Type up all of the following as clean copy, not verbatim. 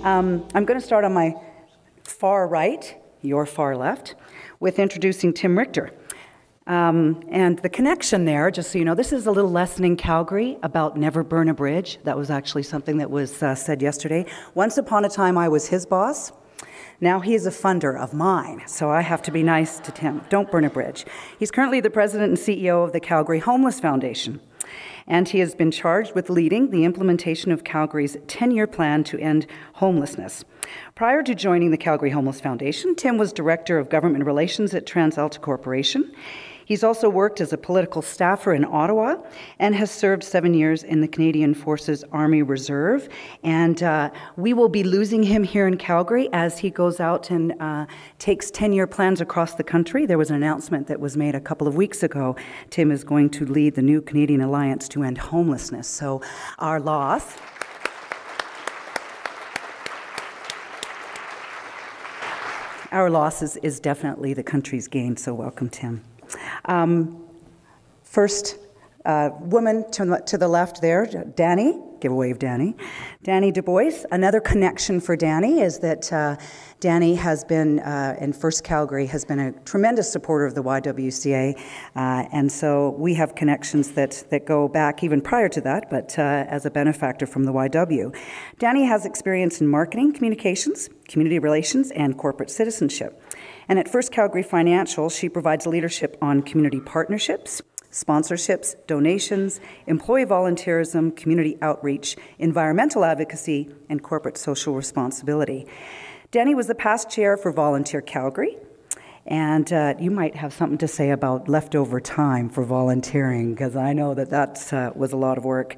I'm going to start on my far right, your far left, with introducing Tim Richter. And the connection there, just so you know, this is a little lesson in Calgary about never burn a bridge. That was actually something that was said yesterday. Once upon a time, I was his boss. Now he is a funder of mine, so I have to be nice to Tim. Don't burn a bridge. He's currently the president and CEO of the Calgary Homeless Foundation, and he has been charged with leading the implementation of Calgary's 10-year plan to end homelessness. Prior to joining the Calgary Homeless Foundation, Tim was Director of Government Relations at TransAlta Corporation. He's also worked as a political staffer in Ottawa and has served 7 years in the Canadian Forces Army Reserve. And we will be losing him here in Calgary as he goes out and takes 10-year plans across the country. There was an announcement that was made a couple of weeks ago. Tim is going to lead the new Canadian Alliance to End Homelessness. So our loss. Our loss is definitely the country's gain, so welcome, Tim. First woman to the left there, Dani, give a wave, Dani. Dani DeBoice. Another connection for Dani is that Dani has been, in First Calgary, has been a tremendous supporter of the YWCA, and so we have connections that go back even prior to that, but as a benefactor from the YW. Dani has experience in marketing, communications, community relations, and corporate citizenship. And at First Calgary Financial, she provides leadership on community partnerships, sponsorships, donations, employee volunteerism, community outreach, environmental advocacy, and corporate social responsibility. Dani was the past chair for Volunteer Calgary, and you might have something to say about leftover time for volunteering, because I know that was a lot of work.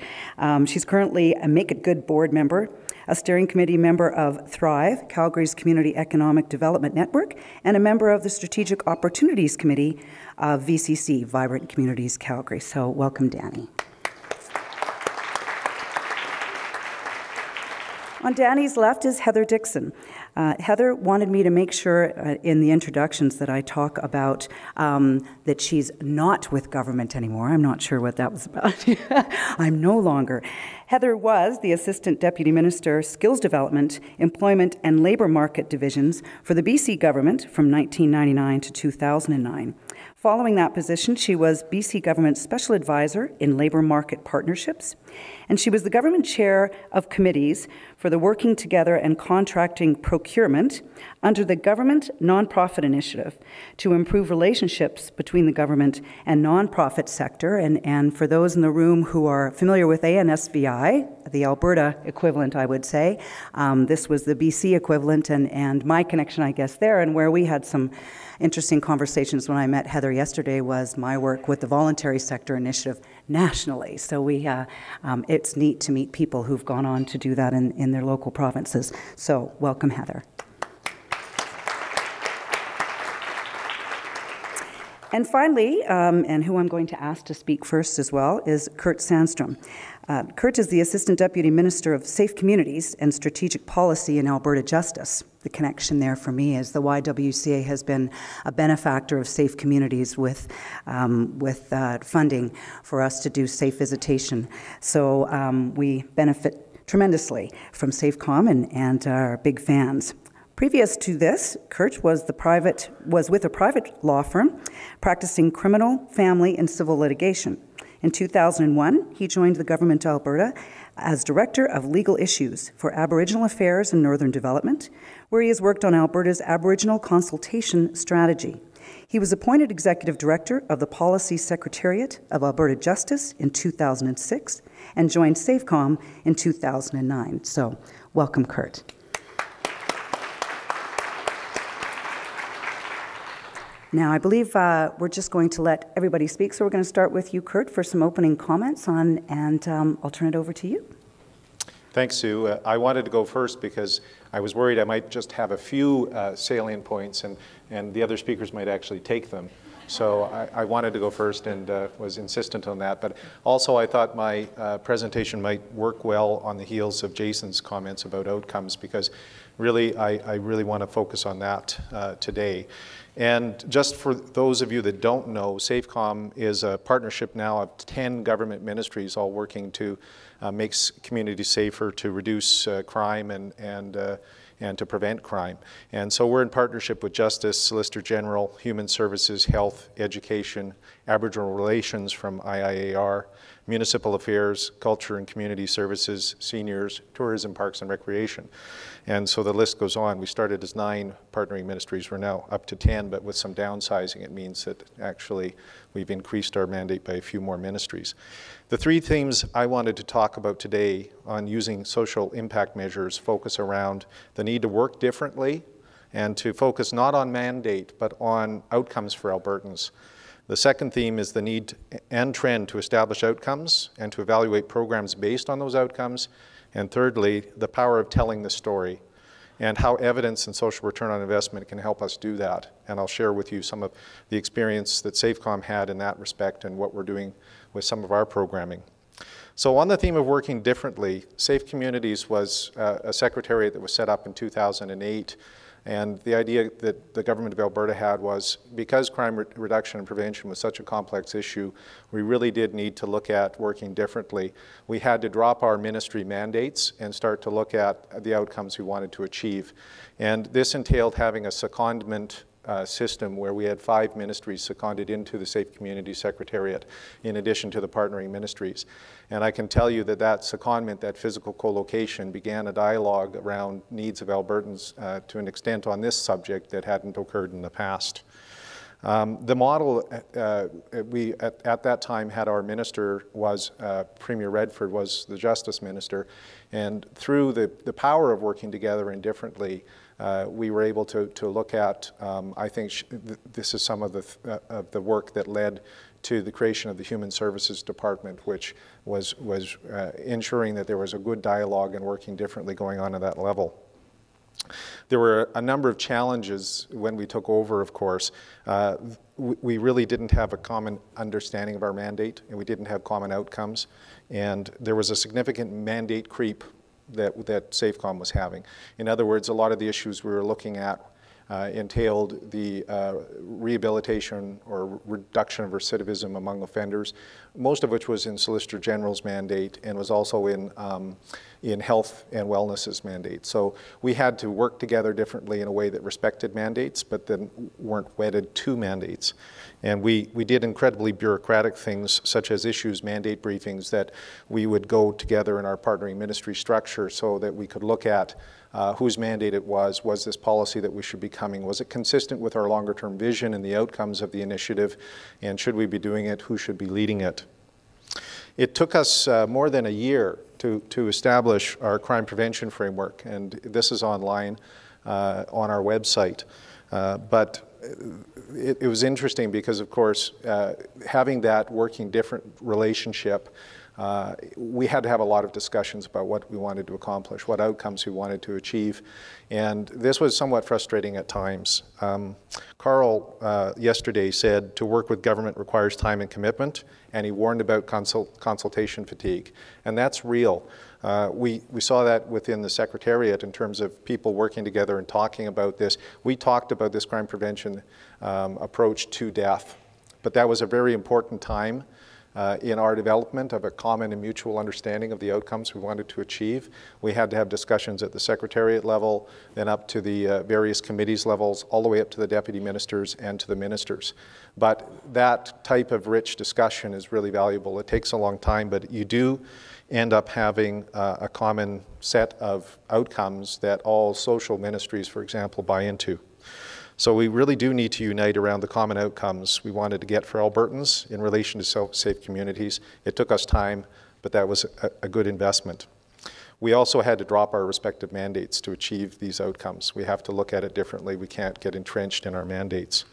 She's currently a Make It Good board member, a steering committee member of Thrive, Calgary's Community Economic Development Network, and a member of the Strategic Opportunities Committee of VCC, Vibrant Communities Calgary. So welcome, Dani. On Dani's left is Heather Dickson. Heather wanted me to make sure in the introductions that I talk about that she's not with government anymore. I'm not sure what that was about. I'm no longer. Heather was the Assistant Deputy Minister, Skills Development, Employment and Labour Market Divisions for the BC government from 1999 to 2009. Following that position, she was BC Government Special Advisor in Labour Market Partnerships, and she was the Government Chair of Committees for the Working Together and Contracting Procurement under the Government Nonprofit Initiative to improve relationships between the government and nonprofit sector. And for those in the room who are familiar with ANSVI, the Alberta equivalent, I would say, this was the BC equivalent, and my connection, I guess, there, and where we had some interesting conversations when I met Heather yesterday was my work with the Voluntary Sector Initiative nationally. So it's neat to meet people who've gone on to do that in their local provinces. So welcome, Heather. And finally, and who I'm going to ask to speak first as well, is Kurt Sandstrom. Kurt is the Assistant Deputy Minister of Safe Communities and Strategic Policy in Alberta Justice. The connection there for me is the YWCA has been a benefactor of safe communities with funding for us to do safe visitation. So we benefit tremendously from SafeCom and are big fans. Previous to this, Kurt was with a private law firm practicing criminal, family, and civil litigation. In 2001, he joined the Government of Alberta as Director of Legal Issues for Aboriginal Affairs and Northern Development, where he has worked on Alberta's Aboriginal Consultation Strategy. He was appointed Executive Director of the Policy Secretariat of Alberta Justice in 2006 and joined SafeCom in 2009. So, welcome, Kurt. Now, I believe we're just going to let everybody speak, so we're going to start with you, Kurt, for some opening comments and I'll turn it over to you. Thanks, Sue. I wanted to go first because I was worried I might just have a few salient points and the other speakers might actually take them. So I wanted to go first and was insistent on that. But also I thought my presentation might work well on the heels of Jason's comments about outcomes, because really, I really want to focus on that today. And just for those of you that don't know, SAFECOM is a partnership now of 10 government ministries all working to make communities safer, to reduce crime and to prevent crime. And so we're in partnership with Justice, Solicitor General, Human Services, Health, Education, Aboriginal Relations from IIAR, Municipal Affairs, Culture and Community Services, Seniors, Tourism, Parks and Recreation. And so the list goes on. We started as 9 partnering ministries. We're now up to 10, but with some downsizing, it means that actually we've increased our mandate by a few more ministries. The 3 themes I wanted to talk about today on using social impact measures focus around the need to work differently and to focus not on mandate, but on outcomes for Albertans. The second theme is the need and trend to establish outcomes and to evaluate programs based on those outcomes. And thirdly, the power of telling the story and how evidence and social return on investment can help us do that. And I'll share with you some of the experience that SAFECOM had in that respect and what we're doing with some of our programming. So on the theme of working differently, Safe Communities was a secretariat that was set up in 2008. And the idea that the government of Alberta had was, because crime reduction and prevention was such a complex issue, we really did need to look at working differently. We had to drop our ministry mandates and start to look at the outcomes we wanted to achieve. And this entailed having a secondment system where we had 5 ministries seconded into the Safe Community Secretariat in addition to the partnering ministries. And I can tell you that that secondment, that physical co-location, began a dialogue around needs of Albertans to an extent on this subject that hadn't occurred in the past. The model, we at that time had our minister was, Premier Redford was the Justice Minister, and through the power of working together and differently, we were able to look at, I think this is some of the work that led to the creation of the Human Services Department, which was ensuring that there was a good dialogue and working differently going on at that level. There were a number of challenges when we took over, of course. We really didn't have a common understanding of our mandate, and we didn't have common outcomes. And there was a significant mandate creep that SAFECOM was having. In other words, a lot of the issues we were looking at entailed the rehabilitation or reduction of recidivism among offenders, most of which was in Solicitor General's mandate and was also in health and wellness's mandate. So we had to work together differently in a way that respected mandates, but then weren't wedded to mandates. And we did incredibly bureaucratic things, such as issues mandate briefings that we would go together in our partnering ministry structure so that we could look at whose mandate it was this policy that we should be coming, was it consistent with our longer term vision and the outcomes of the initiative, and should we be doing it, who should be leading it. It took us more than a year to establish our crime prevention framework, and this is online on our website. But it was interesting because, of course, having that working different relationship, we had to have a lot of discussions about what we wanted to accomplish, what outcomes we wanted to achieve, and this was somewhat frustrating at times. Carl yesterday said to work with government requires time and commitment, and he warned about consultation fatigue, and that's real. We saw that within the Secretariat in terms of people working together and talking about this. We talked about this crime prevention approach to death, but that was a very important time in our development of a common and mutual understanding of the outcomes we wanted to achieve. We had to have discussions at the Secretariat level, then up to the various committees levels, all the way up to the deputy ministers and to the ministers. But that type of rich discussion is really valuable. It takes a long time, but you do end up having a common set of outcomes that all social ministries, for example, buy into. So we really do need to unite around the common outcomes we wanted to get for Albertans in relation to safe communities. It took us time, but that was a good investment. We also had to drop our respective mandates to achieve these outcomes. We have to look at it differently. We can't get entrenched in our mandates.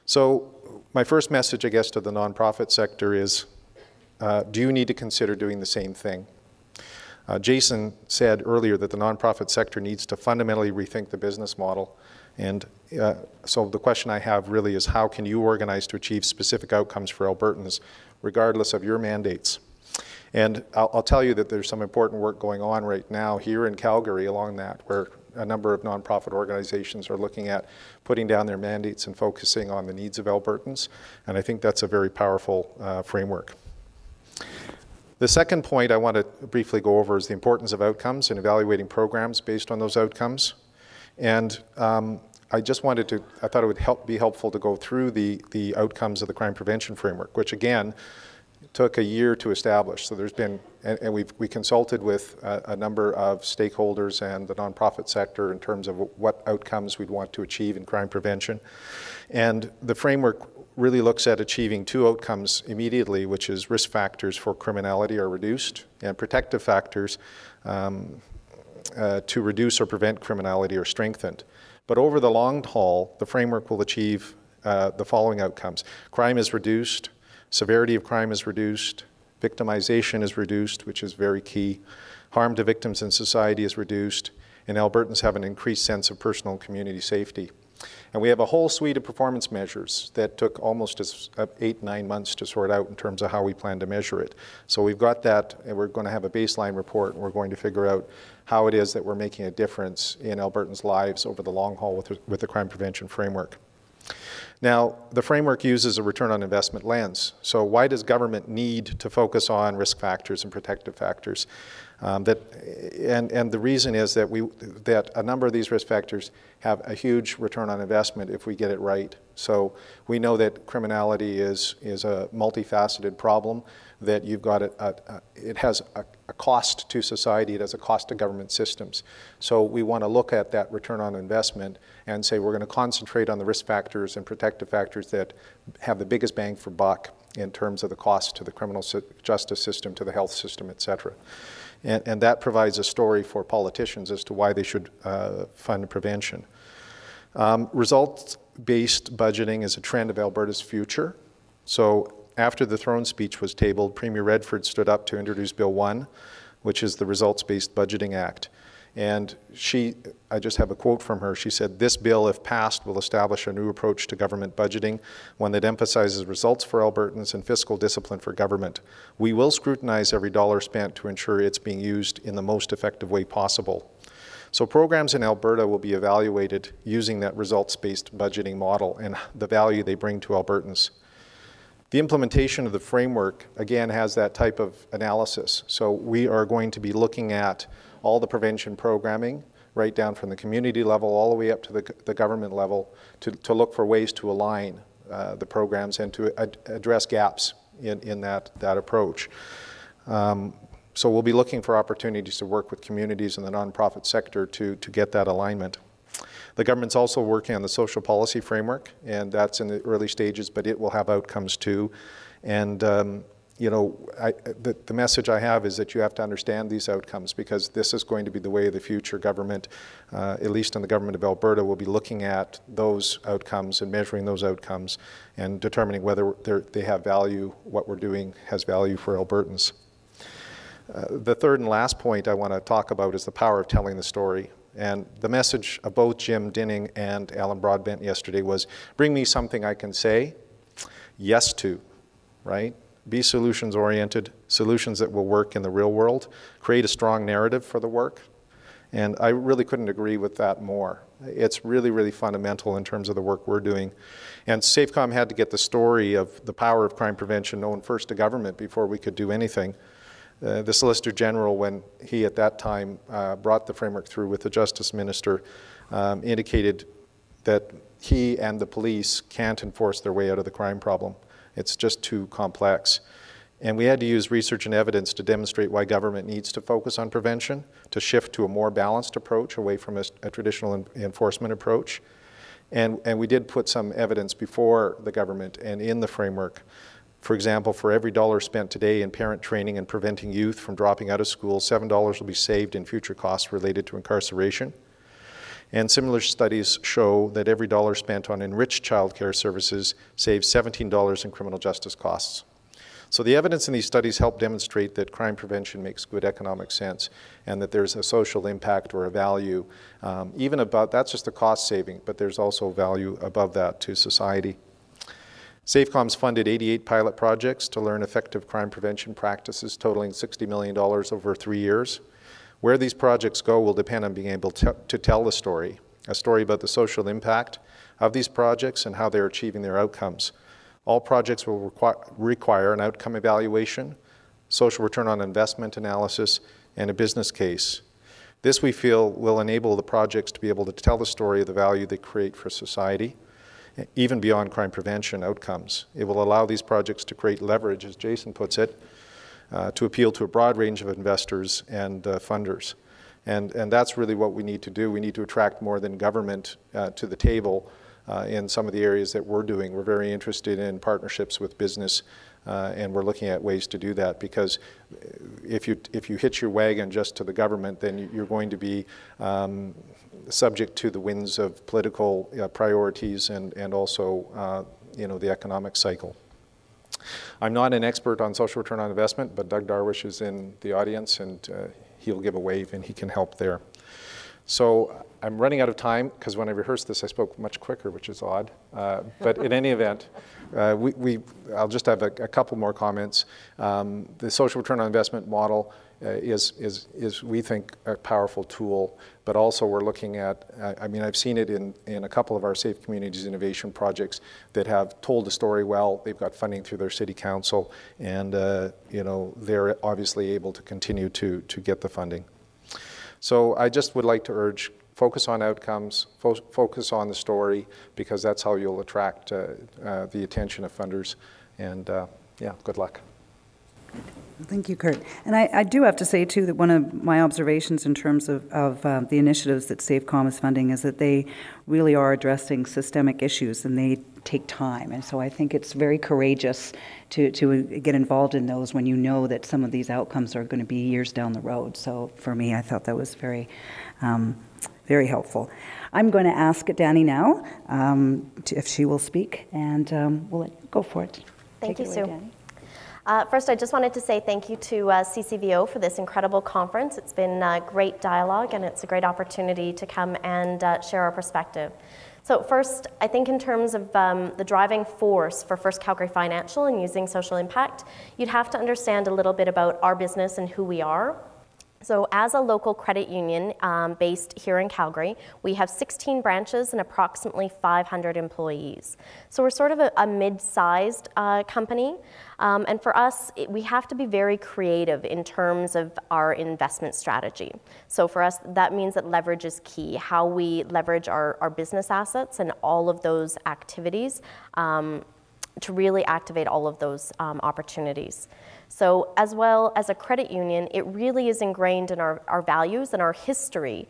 So my first message, I guess, to the nonprofit sector is, do you need to consider doing the same thing? Jason said earlier that the nonprofit sector needs to fundamentally rethink the business model. And so the question I have really is, how can you organize to achieve specific outcomes for Albertans, regardless of your mandates? And I'll tell you that there's some important work going on right now here in Calgary along that, where a number of nonprofit organizations are looking at putting down their mandates and focusing on the needs of Albertans. And I think that's a very powerful framework. The second point I want to briefly go over is the importance of outcomes and evaluating programs based on those outcomes. And I thought it would be helpful to go through the outcomes of the crime prevention framework, which again, took a year to establish. So there's been, and we consulted with a number of stakeholders and the nonprofit sector in terms of what outcomes we'd want to achieve in crime prevention. And the framework really looks at achieving two outcomes immediately, which is risk factors for criminality are reduced and protective factors to reduce or prevent criminality are strengthened. But over the long haul, the framework will achieve the following outcomes. Crime is reduced, severity of crime is reduced, victimization is reduced, which is very key, harm to victims in society is reduced, and Albertans have an increased sense of personal and community safety. And we have a whole suite of performance measures that took almost 8-9 months to sort out in terms of how we plan to measure it. So we've got that, and we're going to have a baseline report, and we're going to figure out how it is that we're making a difference in Albertans' lives over the long haul with the crime prevention framework. Now, the framework uses a return on investment lens. So why does government need to focus on risk factors and protective factors? And the reason is that a number of these risk factors have a huge return on investment if we get it right. So we know that criminality is a multifaceted problem, that you've got it has a cost to society, it has a cost to government systems. So we want to look at that return on investment and say we're going to concentrate on the risk factors and protective factors that have the biggest bang for buck in terms of the cost to the criminal justice system, to the health system, et cetera. And that provides a story for politicians as to why they should fund prevention. Results-based budgeting is a trend of Alberta's future. So after the throne speech was tabled, Premier Redford stood up to introduce Bill 1, which is the Results-Based Budgeting Act. And I just have a quote from her. She said, "This bill, if passed, will establish a new approach to government budgeting, one that emphasizes results for Albertans and fiscal discipline for government. We will scrutinize every dollar spent to ensure it's being used in the most effective way possible." So programs in Alberta will be evaluated using that results-based budgeting model and the value they bring to Albertans. The implementation of the framework, again, has that type of analysis. So we are going to be looking at all the prevention programming, right down from the community level all the way up to the government level, to look for ways to align the programs and to address gaps in that approach. So we'll be looking for opportunities to work with communities and the nonprofit sector to get that alignment. The government's also working on the social policy framework, and that's in the early stages, but it will have outcomes too. And you know, the message I have is that you have to understand these outcomes, because this is going to be the way of the future. Government, at least in the government of Alberta, will be looking at those outcomes and measuring those outcomes and determining whether they have value, what we're doing has value for Albertans. The third and last point I want to talk about is the power of telling the story. And the message of both Jim Dinning and Alan Broadbent yesterday was, bring me something I can say yes to, right? Be solutions-oriented, solutions that will work in the real world, create a strong narrative for the work. And I really couldn't agree with that more. It's really, really fundamental in terms of the work we're doing. And SAFECOM had to get the story of the power of crime prevention known first to government before we could do anything. The Solicitor General, when he at that time brought the framework through with the Justice Minister, indicated that he and the police can't enforce their way out of the crime problem. It's just too complex. And we had to use research and evidence to demonstrate why government needs to focus on prevention, to shift to a more balanced approach away from a traditional enforcement approach. And we did put some evidence before the government and in the framework. For example, for every dollar spent today in parent training and preventing youth from dropping out of school, $7 will be saved in future costs related to incarceration. And similar studies show that every dollar spent on enriched childcare services saves $17 in criminal justice costs. So the evidence in these studies help demonstrate that crime prevention makes good economic sense and that there's a social impact or a value, even above, that's just the cost saving, but there's also value above that to society. SAFECOM's funded 88 pilot projects to learn effective crime prevention practices totaling $60 million over 3 years. Where these projects go will depend on being able to tell the story, a story about the social impact of these projects and how they're achieving their outcomes. All projects will require an outcome evaluation, social return on investment analysis, and a business case. This, we feel, will enable the projects to be able to tell the story of the value they create for society, even beyond crime prevention outcomes. It will allow these projects to create leverage, as Jason puts it, to appeal to a broad range of investors and funders. And that's really what we need to do. We need to attract more than government to the table in some of the areas that we're doing. We're very interested in partnerships with business, and we're looking at ways to do that, because if you hitch your wagon just to the government, then you're going to be subject to the winds of political priorities and also the economic cycle. I'm not an expert on social return on investment, but Doug Darwish is in the audience, and he'll give a wave and he can help there. So I'm running out of time, because when I rehearsed this I spoke much quicker, which is odd. But in any event, I'll just have a couple more comments. The social return on investment model is we think, a powerful tool, but also we're looking at, I've seen it in a couple of our Safe Communities Innovation projects that have told the story well. They've got funding through their city council, and they're obviously able to continue to get the funding. So I just would like to urge, focus on outcomes, focus on the story, because that's how you'll attract the attention of funders. And yeah, good luck. Thank you, Kurt. And I do have to say, too, that one of my observations in terms of the initiatives that SAFECOM is funding is that they really are addressing systemic issues, and they take time. And so I think it's very courageous to get involved in those when you know that some of these outcomes are going to be years down the road. So for me, I thought that was very, very helpful. I'm going to ask Dani now if she will speak, and we'll let you go for it. Thank you, Sue. Dani. First, I just wanted to say thank you to CCVO for this incredible conference. It's been a great dialogue, and it's a great opportunity to come and share our perspective. So first, I think in terms of the driving force for First Calgary Financial and using social impact, you'd have to understand a little bit about our business and who we are. So as a local credit union based here in Calgary, we have 16 branches and approximately 500 employees. So we're sort of a mid-sized company. And for us, we have to be very creative in terms of our investment strategy. So for us, that means that leverage is key, how we leverage our business assets and all of those activities to really activate all of those opportunities. So as well as a credit union, it really is ingrained in our values and our history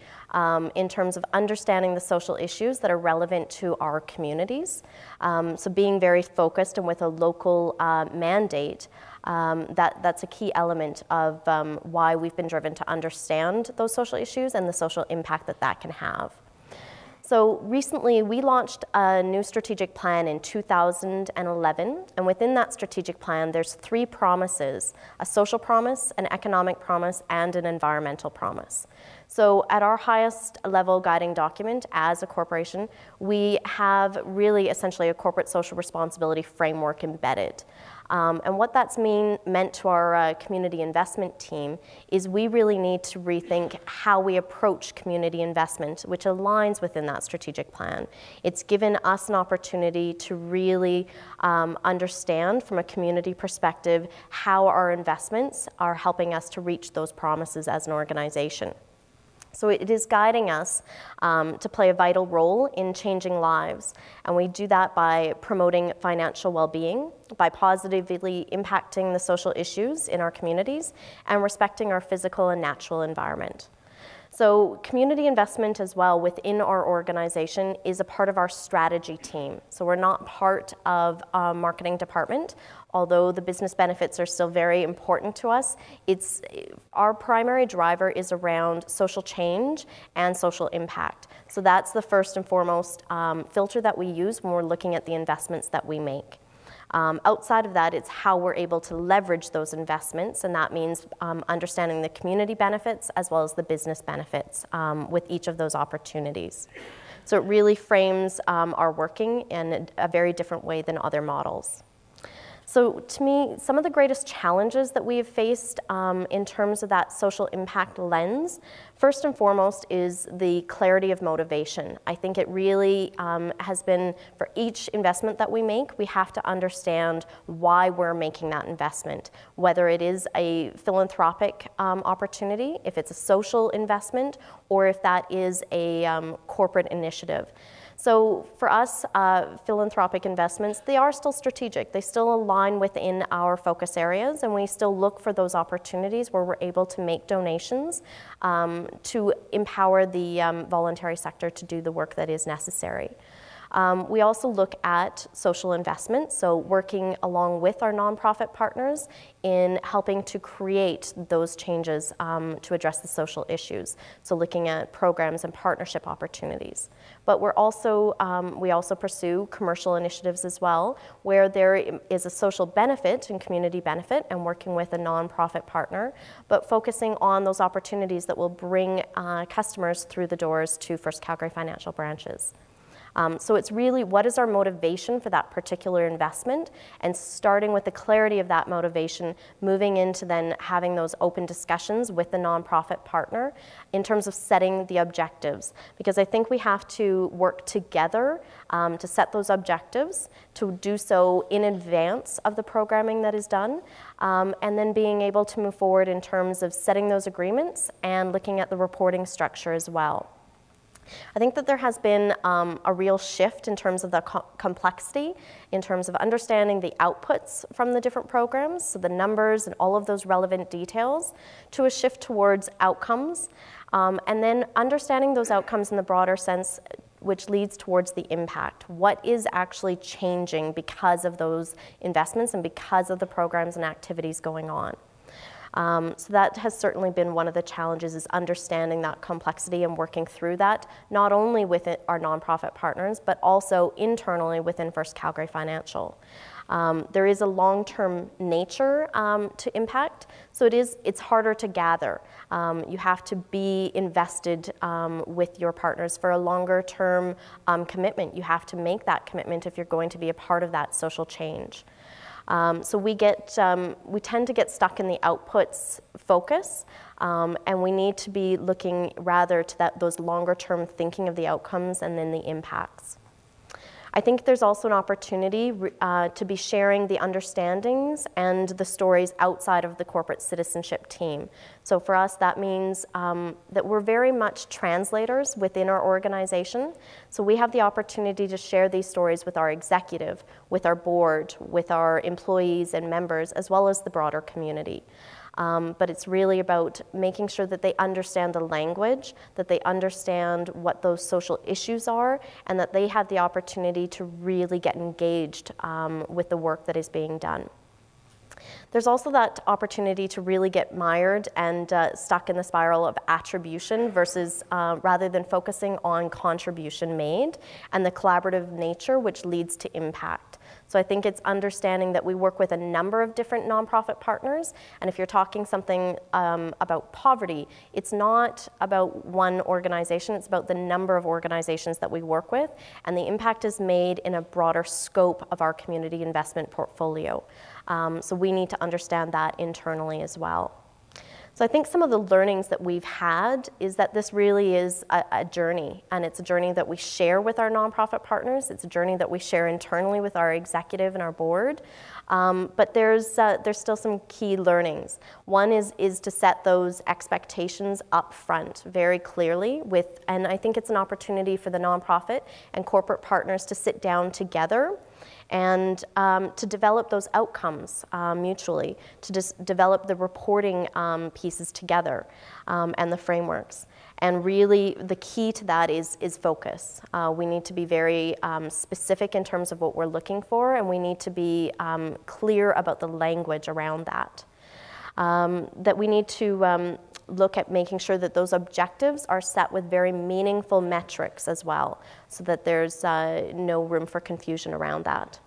in terms of understanding the social issues that are relevant to our communities. So being very focused and with a local mandate, that's a key element of why we've been driven to understand those social issues and the social impact that can have. So recently, we launched a new strategic plan in 2011, and within that strategic plan, there's 3 promises: a social promise, an economic promise, and an environmental promise. So at our highest level guiding document as a corporation, we have really essentially a corporate social responsibility framework embedded. And what that's meant to our community investment team is we really need to rethink how we approach community investment, which aligns within that strategic plan. It's given us an opportunity to really understand from a community perspective how our investments are helping us to reach those promises as an organization. So it is guiding us to play a vital role in changing lives. And we do that by promoting financial well-being, by positively impacting the social issues in our communities, and respecting our physical and natural environment. So community investment as well within our organization is a part of our strategy team. So we're not part of a marketing department, although the business benefits are still very important to us. Our primary driver is around social change and social impact. So that's the first and foremost filter that we use when we're looking at the investments that we make. Outside of that, it's how we're able to leverage those investments, and that means understanding the community benefits as well as the business benefits with each of those opportunities. So it really frames our working in a very different way than other models. So to me, some of the greatest challenges that we have faced in terms of that social impact lens, first and foremost is the clarity of motivation. I think it really has been, for each investment that we make, we have to understand why we're making that investment, whether it is a philanthropic opportunity, if it's a social investment, or if that is a corporate initiative. So for us, philanthropic investments, they are still strategic. They still align within our focus areas, and we still look for those opportunities where we're able to make donations to empower the voluntary sector to do the work that is necessary. We also look at social investment, so working along with our nonprofit partners in helping to create those changes to address the social issues. So looking at programs and partnership opportunities. But we also pursue commercial initiatives as well, where there is a social benefit and community benefit and working with a nonprofit partner, but focusing on those opportunities that will bring customers through the doors to First Calgary Financial branches. So it's really, what is our motivation for that particular investment, and starting with the clarity of that motivation, moving into then having those open discussions with the nonprofit partner in terms of setting the objectives. Because I think we have to work together to set those objectives, to do so in advance of the programming that is done, and then being able to move forward in terms of setting those agreements and looking at the reporting structure as well. I think that there has been a real shift in terms of the complexity, in terms of understanding the outputs from the different programs, so the numbers and all of those relevant details, to a shift towards outcomes, and then understanding those outcomes in the broader sense, which leads towards the impact. What is actually changing because of those investments and because of the programs and activities going on? So that has certainly been one of the challenges, is understanding that complexity and working through that, not only with our nonprofit partners, but also internally within First Calgary Financial. There is a long-term nature to impact, so it's harder to gather. You have to be invested with your partners for a longer-term commitment. You have to make that commitment if you're going to be a part of that social change. So we tend to get stuck in the outputs focus, and we need to be looking rather to those longer term thinking of the outcomes and then the impacts. I think there's also an opportunity to be sharing the understandings and the stories outside of the corporate citizenship team. So for us, that means that we're very much translators within our organization. So we have the opportunity to share these stories with our executive, with our board, with our employees and members, as well as the broader community. But it's really about making sure that they understand the language, that they understand what those social issues are, and that they have the opportunity to really get engaged with the work that is being done. There's also that opportunity to really get mired and stuck in the spiral of attribution versus rather than focusing on contribution made and the collaborative nature which leads to impact. So I think it's understanding that we work with a number of different nonprofit partners, and if you're talking something about poverty, it's not about one organization, it's about the number of organizations that we work with, and the impact is made in a broader scope of our community investment portfolio. So we need to understand that internally as well. So I think some of the learnings that we've had is that this really is a journey, and it's a journey that we share with our nonprofit partners. It's a journey that we share internally with our executive and our board. But there's still some key learnings. One is to set those expectations up front very clearly and I think it's an opportunity for the nonprofit and corporate partners to sit down together and to develop those outcomes mutually, to just develop the reporting pieces together and the frameworks. And really the key to that is focus. We need to be very specific in terms of what we're looking for, and we need to be clear about the language around that. That we need to look at making sure that those objectives are set with very meaningful metrics as well, so that there's no room for confusion around that.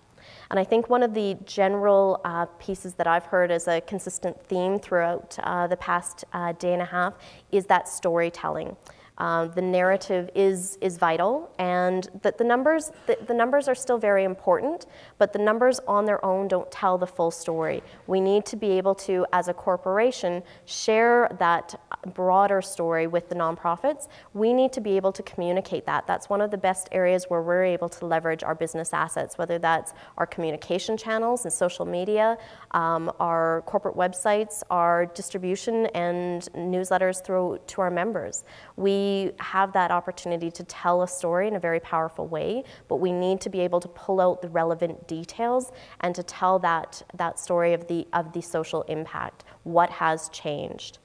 And I think one of the general pieces that I've heard as a consistent theme throughout the past day and a half is that storytelling. The narrative is vital, and that the numbers are still very important, but the numbers on their own don't tell the full story. We need to be able to, as a corporation, share that broader story with the nonprofits. We need to be able to communicate that. That's one of the best areas where we're able to leverage our business assets, whether that's our communication channels and social media, our corporate websites, our distribution and newsletters through to our members. We have that opportunity to tell a story in a very powerful way, but we need to be able to pull out the relevant details and to tell that story of the social impact, what has changed.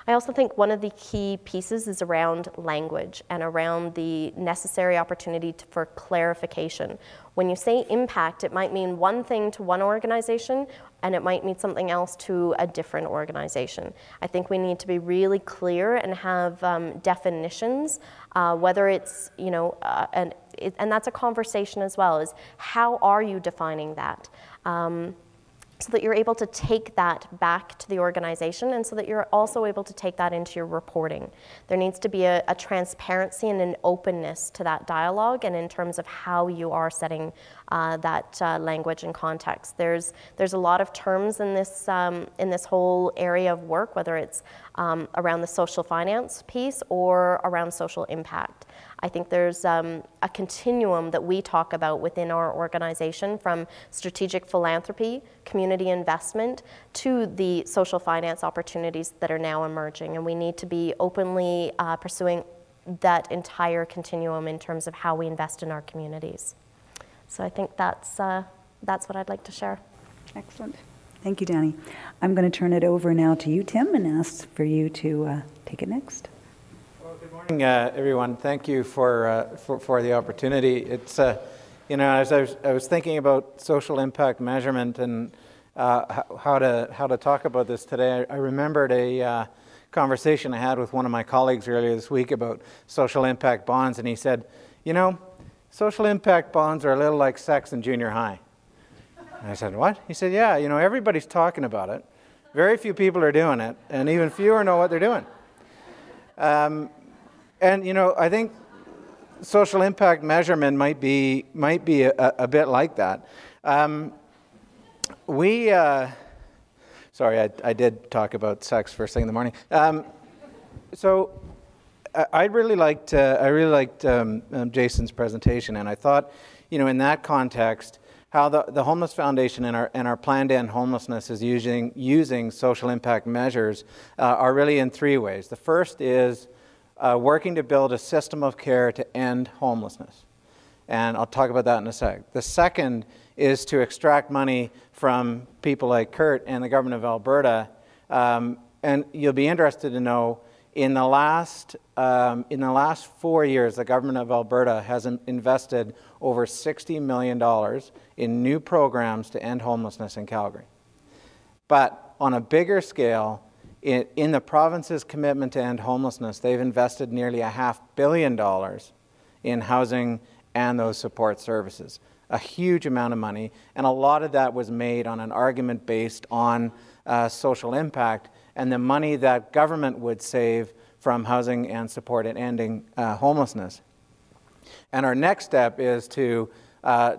I also think one of the key pieces is around language and around the necessary opportunity for clarification. When you say impact, it might mean one thing to one organization and it might mean something else to a different organization. I think we need to be really clear and have definitions, whether it's, and that's a conversation as well, is how are you defining that? So that you're able to take that back to the organization and so that you're also able to take that into your reporting. There needs to be a transparency and an openness to that dialogue and in terms of how you are setting that language and context. There's a lot of terms in this whole area of work, whether it's around the social finance piece or around social impact. I think there's a continuum that we talk about within our organization, from strategic philanthropy, community investment, to the social finance opportunities that are now emerging. And we need to be openly pursuing that entire continuum in terms of how we invest in our communities. So I think that's what I'd like to share. Excellent. Thank you, Dani. I'm going to turn it over now to you, Tim, and ask for you to take it next. Good morning, everyone. Thank you for the opportunity. It's as I was thinking about social impact measurement and how to talk about this today, I remembered a conversation I had with one of my colleagues earlier this week about social impact bonds, and he said, social impact bonds are a little like sex in junior high. And I said, what? He said, yeah, everybody's talking about it. Very few people are doing it, and even fewer know what they're doing. And I think social impact measurement might be a bit like that. Sorry, I did talk about sex first thing in the morning. So I really liked Jason's presentation, and I thought, in that context, how the Homeless Foundation and our plan to end homelessness is using social impact measures are really in three ways. The first is working to build a system of care to end homelessness. And I'll talk about that in a sec. The second is to extract money from people like Kurt and the government of Alberta. And you'll be interested to know, in the last 4 years, the government of Alberta has invested over $60 million in new programs to end homelessness in Calgary. But on a bigger scale, in the province's commitment to end homelessness, they've invested nearly $500 million in housing and those support services. A huge amount of money, and a lot of that was made on an argument based on social impact and the money that government would save from housing and support and ending homelessness. And our next step is to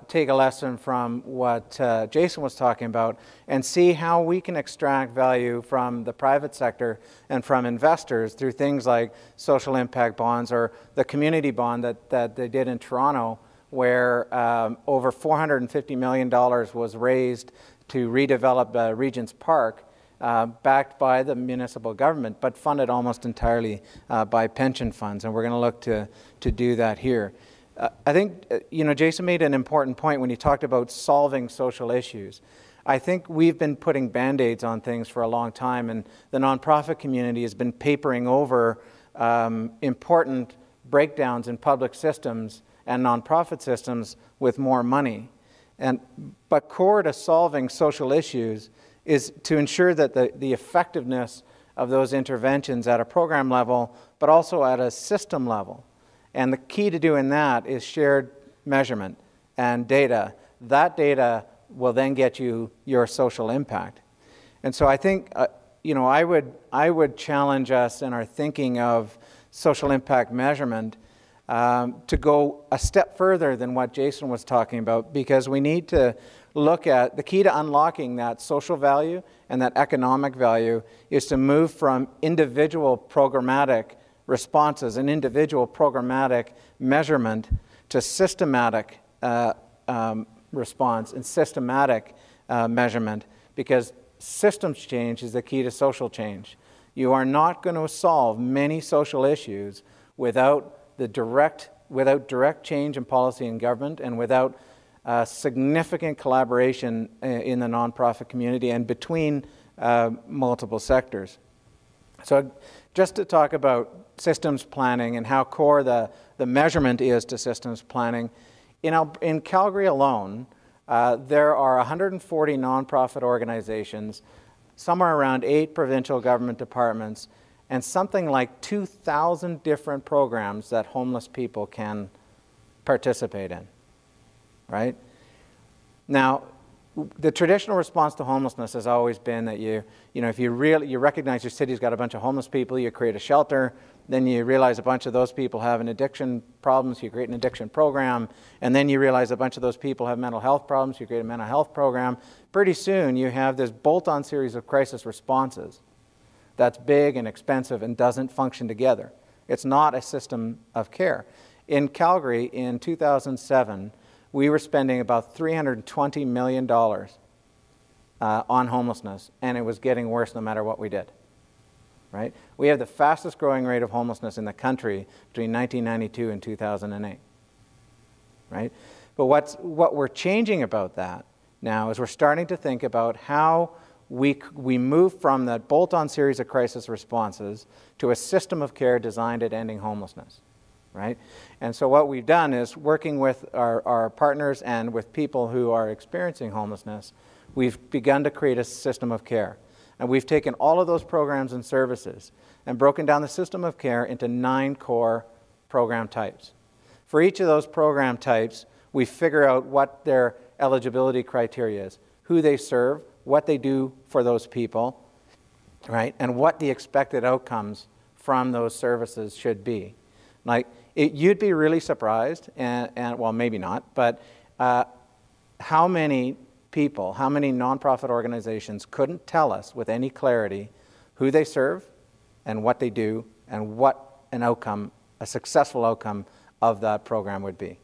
take a lesson from what Jason was talking about and see how we can extract value from the private sector and from investors through things like social impact bonds or the community bond that they did in Toronto, where over $450 million was raised to redevelop Regent's Park, backed by the municipal government, but funded almost entirely by pension funds. And we're going to look to do that here. I think, Jason made an important point when he talked about solving social issues. I think we've been putting Band-Aids on things for a long time, and the nonprofit community has been papering over important breakdowns in public systems and nonprofit systems with more money. But core to solving social issues is to ensure that the effectiveness of those interventions at a program level, but also at a system level. And the key to doing that is shared measurement and data. That data will then get you your social impact. And so I think, I would challenge us in our thinking of social impact measurement to go a step further than what Jason was talking about, because we need to look at the key to unlocking that social value and that economic value is to move from individual programmatic responses and individual programmatic measurement to systematic response and systematic measurement, because systems change is the key to social change. You are not going to solve many social issues without direct change in policy and government, and without significant collaboration in the nonprofit community and between multiple sectors. So just to talk about systems planning and how core the measurement is to systems planning, in Calgary alone, there are 140 nonprofit organizations, somewhere around 8 provincial government departments, and something like 2,000 different programs that homeless people can participate in, right? Now, the traditional response to homelessness has always been that if you recognize your city's got a bunch of homeless people, you create a shelter, then you realize a bunch of those people have an addiction problems, you create an addiction program, and then you realize a bunch of those people have mental health problems, you create a mental health program. Pretty soon you have this bolt-on series of crisis responses that's big and expensive and doesn't function together. It's not a system of care. In Calgary in 2007, we were spending about $320 million on homelessness, and it was getting worse no matter what we did. Right? We have the fastest growing rate of homelessness in the country between 1992 and 2008. Right? But what we're changing about that now is we're starting to think about how we move from that bolt-on series of crisis responses to a system of care designed at ending homelessness. Right? And so what we've done is, working with our partners and with people who are experiencing homelessness, we've begun to create a system of care. And we've taken all of those programs and services and broken down the system of care into 9 core program types. For each of those program types, we figure out what their eligibility criteria is, who they serve, what they do for those people, right? And what the expected outcomes from those services should be. Like, you'd be really surprised, and well, maybe not, but how many people, how many nonprofit organizations couldn't tell us with any clarity who they serve and what they do and what an outcome, a successful outcome of that program would be,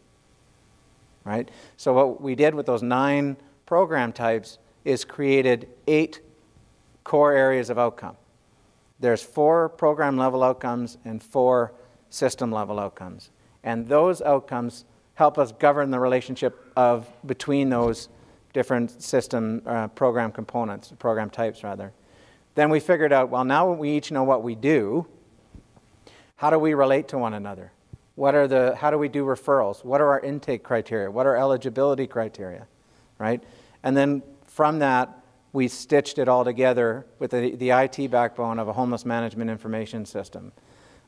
right? So what we did with those 9 program types is created 8 core areas of outcome. There's 4 program level outcomes and 4 system level outcomes. And those outcomes help us govern the relationship between those different system program components, program types rather. Then we figured out, well, now we each know what we do, how do we relate to one another? How do we do referrals? What are our intake criteria? What are eligibility criteria, right? And then from that, we stitched it all together with the IT backbone of a homeless management information system,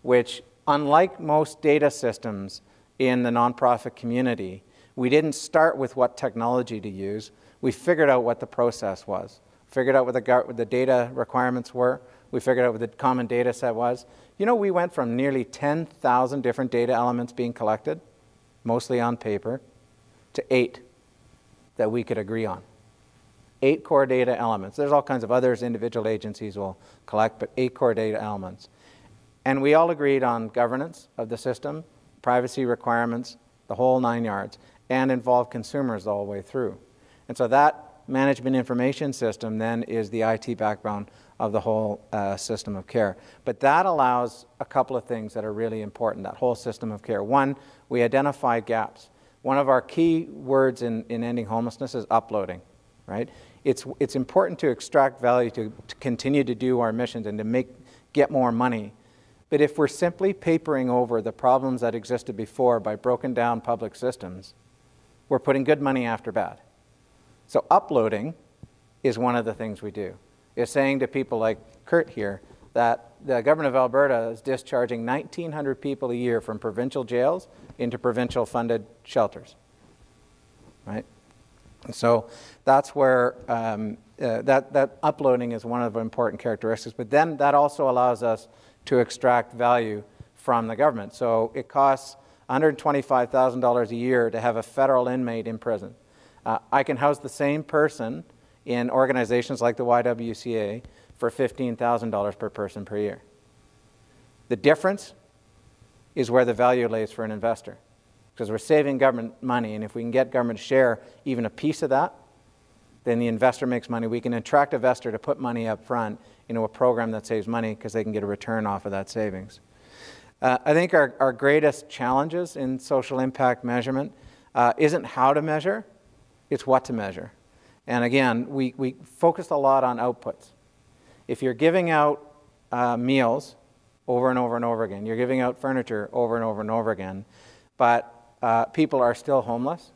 which, unlike most data systems in the nonprofit community, we didn't start with what technology to use. We figured out what the process was, figured out what the data requirements were. We figured out what the common data set was. You know, we went from nearly 10,000 different data elements being collected, mostly on paper, to 8 that we could agree on. 8 core data elements. There's all kinds of others individual agencies will collect, but 8 core data elements. And we all agreed on governance of the system, privacy requirements, the whole 9 yards, and involve consumers all the way through. And so that management information system then is the IT backbone of the whole system of care. But that allows a couple of things that are really important, that whole system of care. One, we identify gaps. One of our key words in ending homelessness is uploading, right? It's important to extract value, to continue to do our missions and to get more money. But if we're simply papering over the problems that existed before by broken down public systems, we're putting good money after bad. So uploading is one of the things we do. It's saying to people like Kurt here that the government of Alberta is discharging 1,900 people a year from provincial jails into provincial funded shelters, right? And so that's where that uploading is one of the important characteristics. But then that also allows us to extract value from the government. So it costs $125,000 a year to have a federal inmate in prison. I can house the same person in organizations like the YWCA for $15,000 per person per year. The difference is where the value lays for an investor, because we're saving government money, and if we can get government to share even a piece of that, then the investor makes money. We can attract an investor to put money up front into a program that saves money because they can get a return off of that savings. I think our greatest challenges in social impact measurement isn't how to measure, it's what to measure. And again, we focused a lot on outputs. If you're giving out meals over and over and over again, you're giving out furniture over and over and over again, but people are still homeless,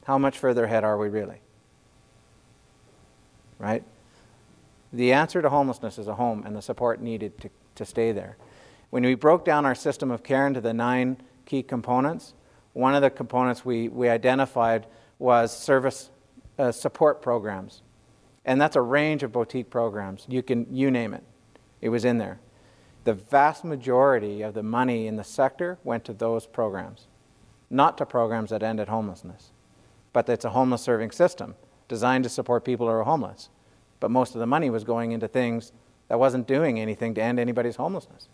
how much further ahead are we really? Right? The answer to homelessness is a home and the support needed to stay there. When we broke down our system of care into the 9 key components, one of the components we identified was service support programs. And that's a range of boutique programs. You name it. It was in there. The vast majority of the money in the sector went to those programs, not to programs that ended homelessness. But it's a homeless serving system designed to support people who are homeless. But most of the money was going into things that wasn't doing anything to end anybody's homelessness.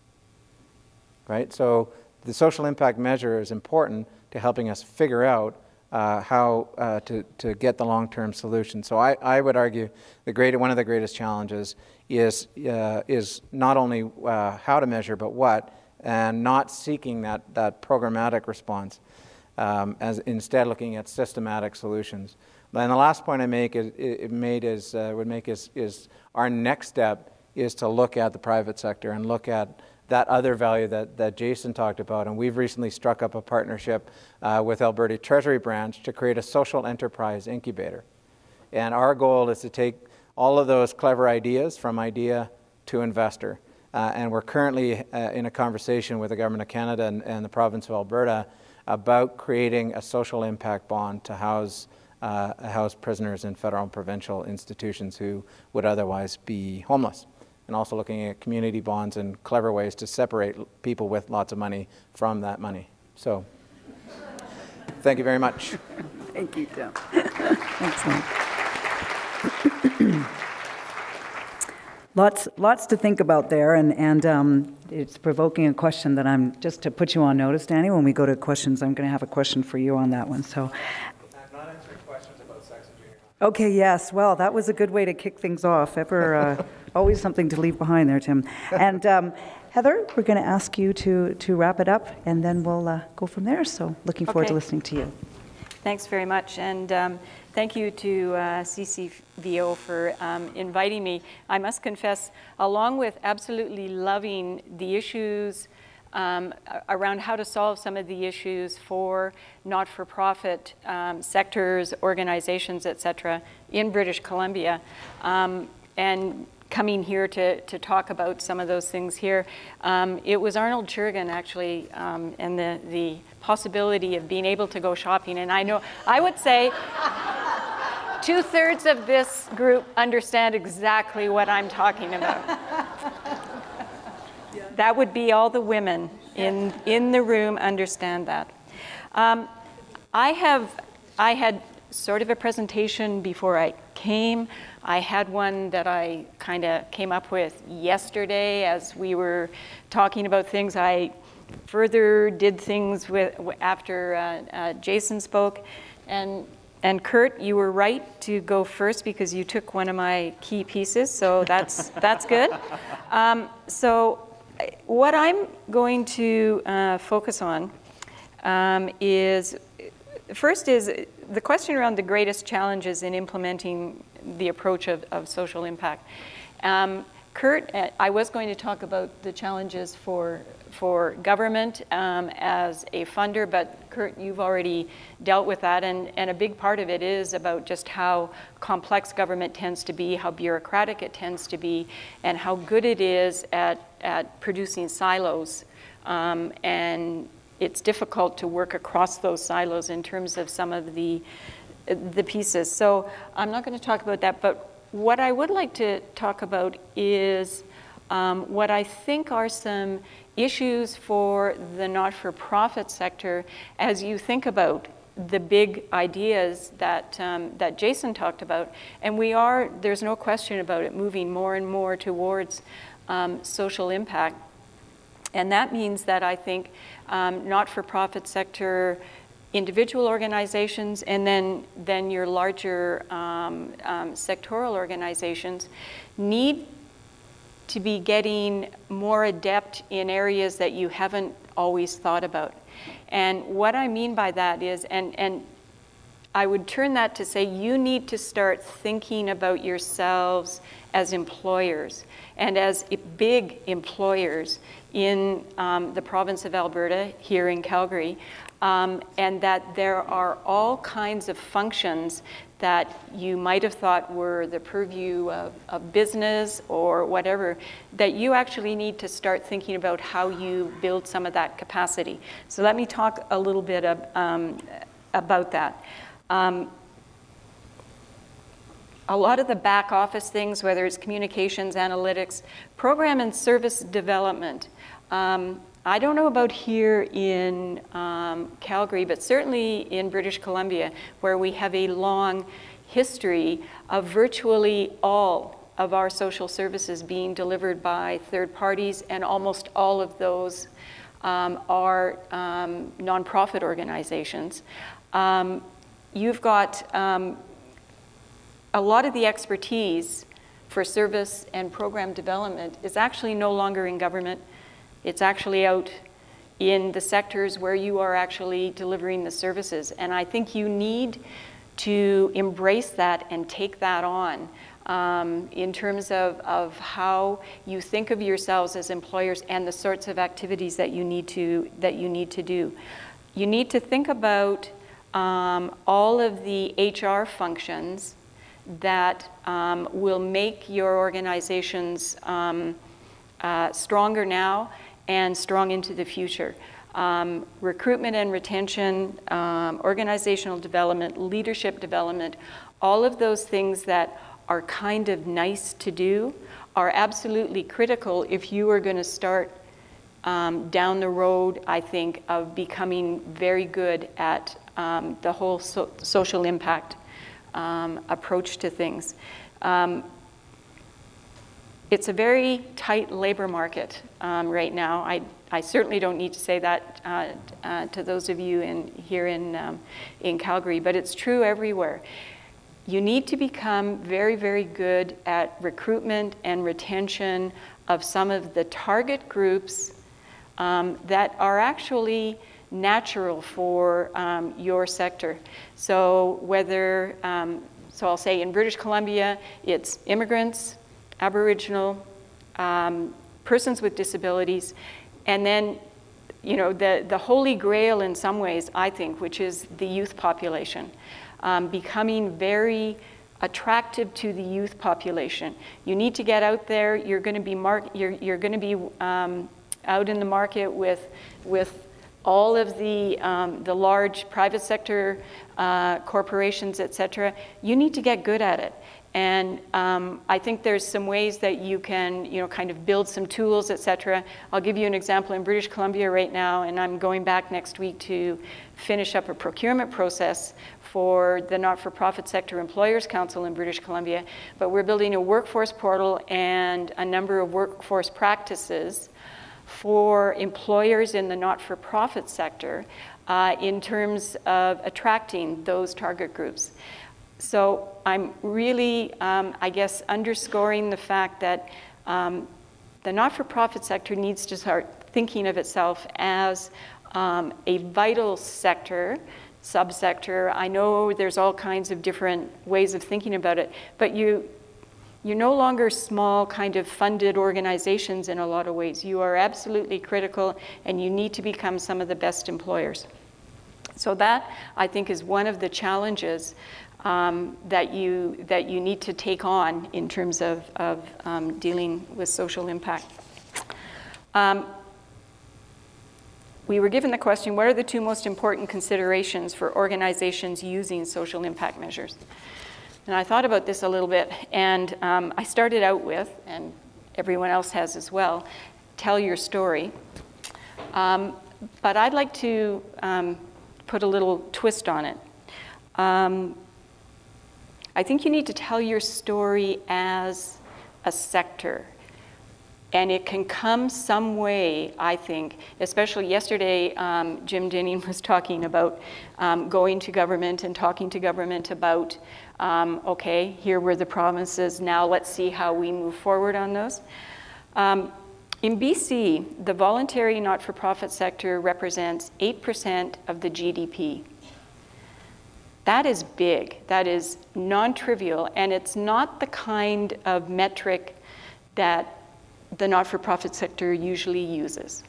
Right? So the social impact measure is important to helping us figure out how to get the long-term solution. So I would argue one of the greatest challenges is not only how to measure, but what, and not seeking that programmatic response, as instead looking at systematic solutions. And the last point I would make is our next step is to look at the private sector and look at that other value that Jason talked about. And we've recently struck up a partnership with Alberta Treasury Branch to create a social enterprise incubator. And our goal is to take all of those clever ideas from idea to investor. And we're currently in a conversation with the Government of Canada and the province of Alberta about creating a social impact bond to house prisoners in federal and provincial institutions who would otherwise be homeless. And also looking at community bonds and clever ways to separate people with lots of money from that money. So, thank you very much. Thank you, Tim. Excellent. Lots to think about there, and it's provoking a question that I'm, just to put you on notice, Dani, when we go to questions, I'm going to have a question for you on that one. So. I'm not answering questions about sex in junior high. Okay, yes. Well, that was a good way to kick things off. Always something to leave behind there, Tim. And Heather, we're going to ask you to wrap it up, and then we'll go from there. So looking forward to listening to you. Thanks very much. And thank you to CCVO for inviting me. I must confess, along with absolutely loving the issues around how to solve some of the issues for not-for-profit sectors, organizations, etc., in British Columbia, and coming here to talk about some of those things here. It was Arnold Churgan, actually, and the possibility of being able to go shopping. And I would say 2/3 of this group understand exactly what I'm talking about. That would be all the women in the room understand that. I had sort of a presentation before I came. I had one that I kind of came up with yesterday as we were talking about things. I further did things after Jason spoke. And Kurt, you were right to go first because you took one of my key pieces, so that's good. So what I'm going to focus on is the question around the greatest challenges in implementing the approach of social impact. Kurt, I was going to talk about the challenges for government as a funder, but Kurt, you've already dealt with that, and a big part of it is about just how complex government tends to be, how bureaucratic it tends to be, and how good it is at producing silos. And it's difficult to work across those silos in terms of some of the pieces. So I'm not going to talk about that, but what I would like to talk about is What I think are some issues for the not-for-profit sector as you think about the big ideas that, that Jason talked about, and there's no question about it, moving more and more towards social impact. And that means that I think not-for-profit sector, individual organizations, and then your larger sectoral organizations need to be getting more adept in areas that you haven't always thought about. And what I mean by that is, and I would turn that to say, you need to start thinking about yourselves as employers and as big employers in the province of Alberta, here in Calgary, and that there are all kinds of functions that you might have thought were the purview of business or whatever, that you actually need to start thinking about how you build some of that capacity. So let me talk a little bit about that. A lot of the back office things, whether it's communications, analytics, program and service development. I don't know about here in Calgary, but certainly in British Columbia, where we have a long history of virtually all of our social services being delivered by third parties, and almost all of those are nonprofit organizations. You've got a lot of the expertise for service and program development is actually no longer in government. It's actually out in the sectors where you are actually delivering the services. And I think you need to embrace that and take that on in terms of how you think of yourselves as employers and the sorts of activities that you need to do. You need to think about all of the HR functions that will make your organizations stronger now and strong into the future. Recruitment and retention, organizational development, leadership development, all of those things that are kind of nice to do are absolutely critical if you are going to start down the road, I think, of becoming very good at the whole social impact approach to things. It's a very tight labor market right now. I certainly don't need to say that to those of you here in Calgary, but it's true everywhere. You need to become very, very good at recruitment and retention of some of the target groups that are actually natural for your sector. So whether, so I'll say in British Columbia, it's immigrants, Aboriginal, persons with disabilities, and then, you know, the holy grail in some ways, I think, which is the youth population, becoming very attractive to the youth population. You need to get out there. You're going to be you're going to be out in the market with all of the large private sector corporations, et cetera. You need to get good at it. And I think there's some ways that you can, you know, kind of build some tools, et cetera. I'll give you an example in British Columbia right now, and I'm going back next week to finish up a procurement process for the not-for-profit sector Employers Council in British Columbia. But we're building a workforce portal and a number of workforce practices for employers in the not-for-profit sector in terms of attracting those target groups. So I'm really, I guess, underscoring the fact that the not-for-profit sector needs to start thinking of itself as a vital sector, subsector. I know there's all kinds of different ways of thinking about it, but you're no longer small kind of funded organizations in a lot of ways. You are absolutely critical, and you need to become some of the best employers. So that, I think, is one of the challenges that you need to take on in terms of dealing with social impact. We were given the question, what are the two most important considerations for organizations using social impact measures? And I thought about this a little bit, and I started out with, and everyone else has as well, tell your story. But I'd like to put a little twist on it. I think you need to tell your story as a sector. And it can come some way, I think, especially yesterday, Jim Dinning was talking about going to government and talking to government about, okay, here were the provinces, now let's see how we move forward on those. In BC, the voluntary not-for-profit sector represents 8% of the GDP. That is big, that is non-trivial, and it's not the kind of metric that the not-for-profit sector usually uses.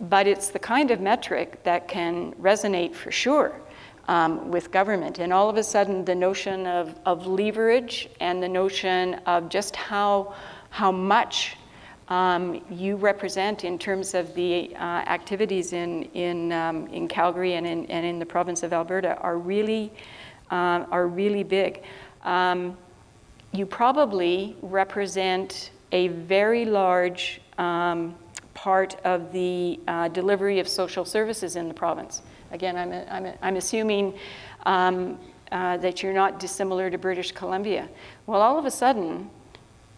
But it's the kind of metric that can resonate for sure with government. And all of a sudden, the notion of leverage and the notion of just how much you represent in terms of the activities in Calgary and in the province of Alberta are really big. You probably represent a very large part of the delivery of social services in the province. Again, I'm assuming that you're not dissimilar to British Columbia. Well, all of a sudden,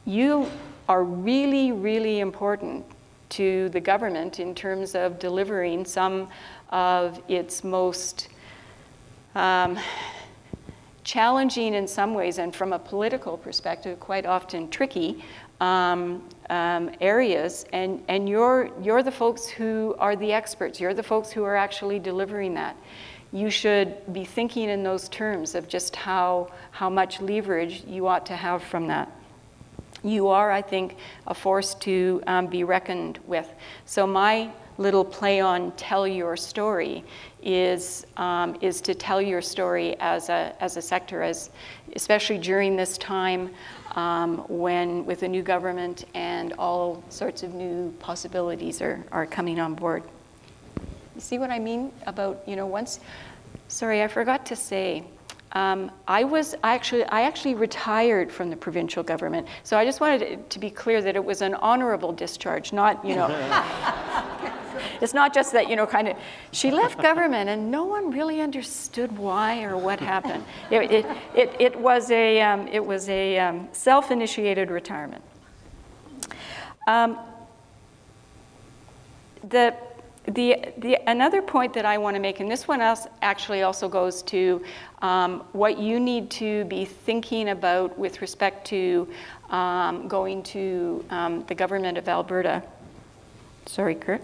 you are really, really important to the government in terms of delivering some of its most challenging in some ways, and from a political perspective, quite often tricky areas, and you're the folks who are the experts. You're the folks who are actually delivering that. You should be thinking in those terms of just how much leverage you ought to have from that. You are, I think, a force to be reckoned with. So my little play on tell your story is to tell your story as a sector, especially during this time when with a new government and all sorts of new possibilities are coming on board. You see what I mean about, sorry, I forgot to say, I actually retired from the provincial government. So I just wanted it to be clear that it was an honorable discharge, not, it's not just that, kind of, she left government and no one really understood why or what happened. It was a self-initiated retirement. Another point that I want to make, and this one actually also goes to what you need to be thinking about with respect to going to the government of Alberta. Sorry, Kurt.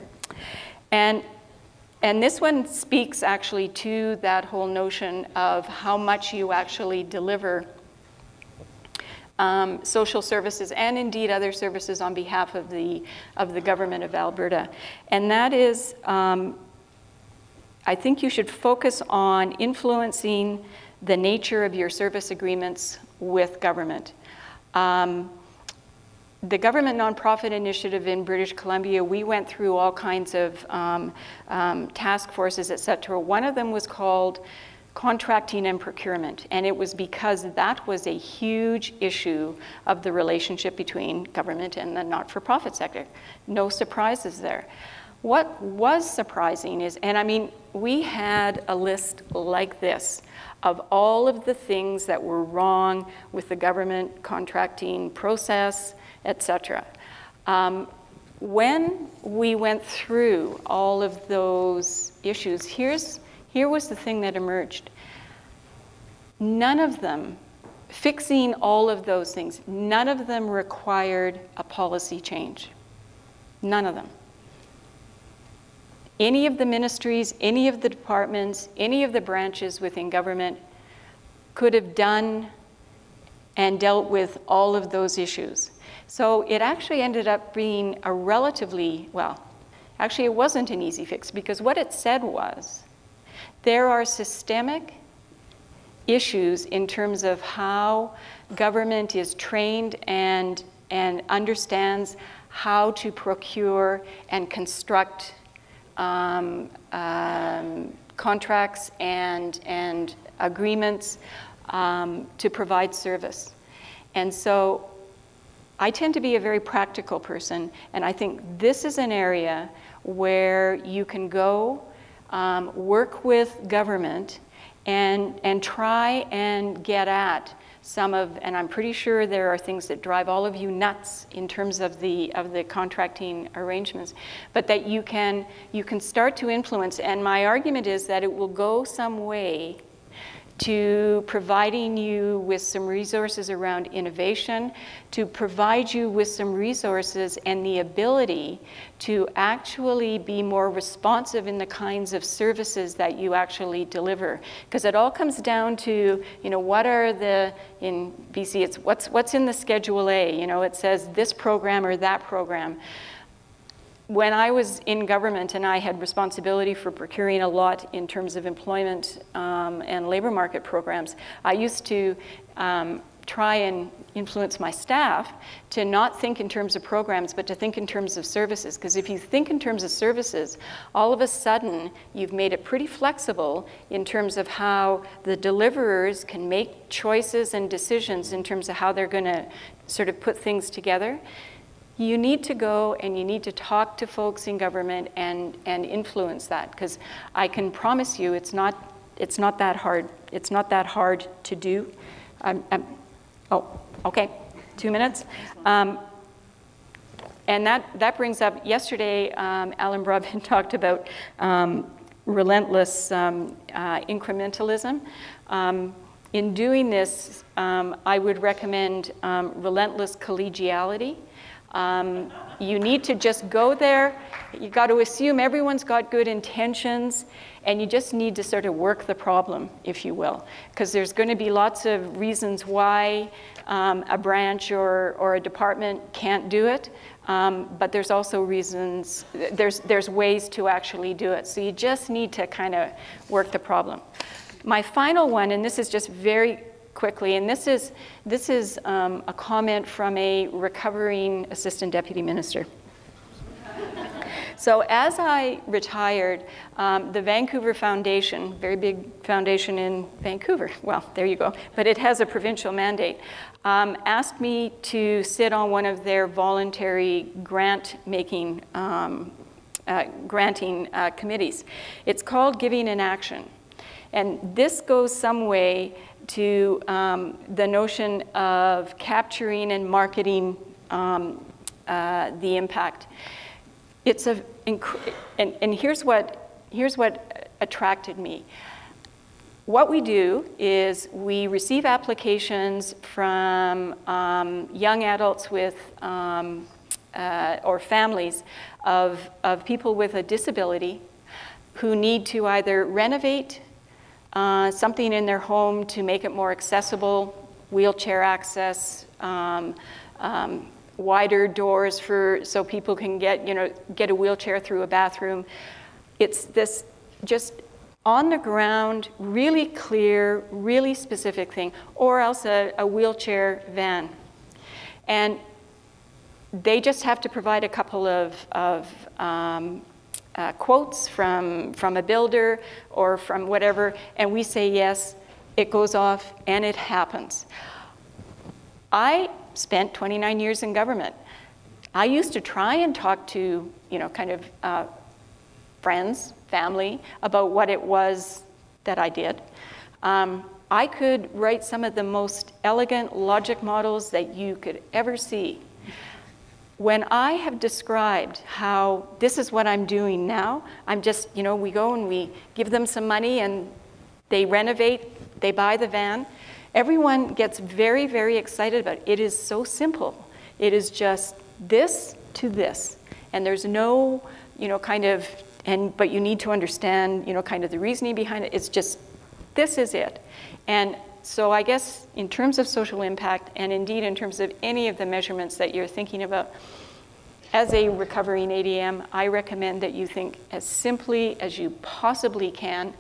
And this one speaks actually to that whole notion of how much you actually deliver social services and indeed other services on behalf of the government of Alberta. And that is, I think you should focus on influencing the nature of your service agreements with government. The government nonprofit initiative in British Columbia, we went through all kinds of task forces, et cetera. One of them was called contracting and procurement, and it was because that was a huge issue of the relationship between government and the not-for-profit sector. No surprises there. What was surprising is, and I mean, we had a list like this of all of the things that were wrong with the government contracting process, etc. When we went through all of those issues, here was the thing that emerged. None of them, fixing all of those things, none of them required a policy change. None of them. Any of the ministries, any of the departments, any of the branches within government could have done and dealt with all of those issues. So it actually ended up being a relatively, well, actually it wasn't an easy fix, because what it said was, there are systemic issues in terms of how government is trained and understands how to procure and construct contracts and agreements to provide service. And so I tend to be a very practical person, and I think this is an area where you can go work with government and try and get at some of, and I'm pretty sure there are things that drive all of you nuts in terms of the contracting arrangements, but that you can start to influence. And my argument is that it will go some way to providing you with some resources around innovation, to provide you with some resources and the ability to actually be more responsive in the kinds of services that you actually deliver. Because it all comes down to, what are in BC, it's what's in the Schedule A, it says this program or that program. When I was in government and I had responsibility for procuring a lot in terms of employment and labor market programs, I used to try and influence my staff to not think in terms of programs, but to think in terms of services. Because if you think in terms of services, all of a sudden you've made it pretty flexible in terms of how the deliverers can make choices and decisions in terms of how they're going to sort of put things together. You need to go and you need to talk to folks in government and influence that, because I can promise you it's not that hard. It's not that hard to do. Oh, okay, 2 minutes. And that brings up, yesterday, Alan Brubin talked about relentless incrementalism. In doing this, I would recommend relentless collegiality. You need to just go there. You got to assume everyone's got good intentions, and you just need to sort of work the problem, if you will, because there's going to be lots of reasons why a branch or a department can't do it, but there's also reasons, there's ways to actually do it. So you just need to kind of work the problem. My final one, and this is just very quickly, and this is a comment from a recovering assistant deputy minister. So as I retired, the Vancouver Foundation, very big foundation in Vancouver, well, there you go, but it has a provincial mandate, asked me to sit on one of their voluntary grant-making, granting committees. It's called Giving in Action. And this goes some way to the notion of capturing and marketing the impact. It's and here's what attracted me. What we do is we receive applications from young adults with or families of people with a disability who need to either renovate something in their home to make it more accessible, wheelchair access, wider doors so people can get a wheelchair through a bathroom. It's this just on the ground, really clear, really specific thing, or else a wheelchair van. And they just have to provide a couple of quotes from a builder or from whatever, and we say yes, it goes off, and it happens. I spent 29 years in government. I used to try and talk to, kind of friends, family, about what it was that I did. I could write some of the most elegant logic models that you could ever see. When I have described how this is what I'm doing now, I'm just, we go and we give them some money and they renovate, they buy the van. Everyone gets very, very excited about it. It is so simple. It is just this to this. And there's no, but you need to understand, kind of the reasoning behind it. It's just, this is it. And so I guess in terms of social impact, and indeed in terms of any of the measurements that you're thinking about, as a recovering ADM, I recommend that you think as simply as you possibly can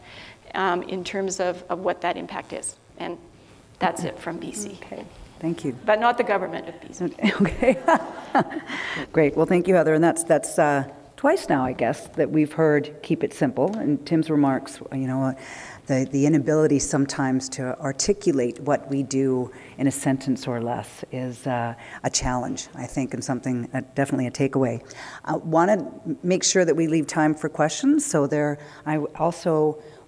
in terms of what that impact is. And that's it from BC. Okay, thank you. But not the government of BC. Okay. Great, well, thank you, Heather. And that's twice now, I guess, that we've heard keep it simple. And Tim's remarks, the inability sometimes to articulate what we do in a sentence or less is a challenge, I think, and something, definitely a takeaway. I want to make sure that we leave time for questions, so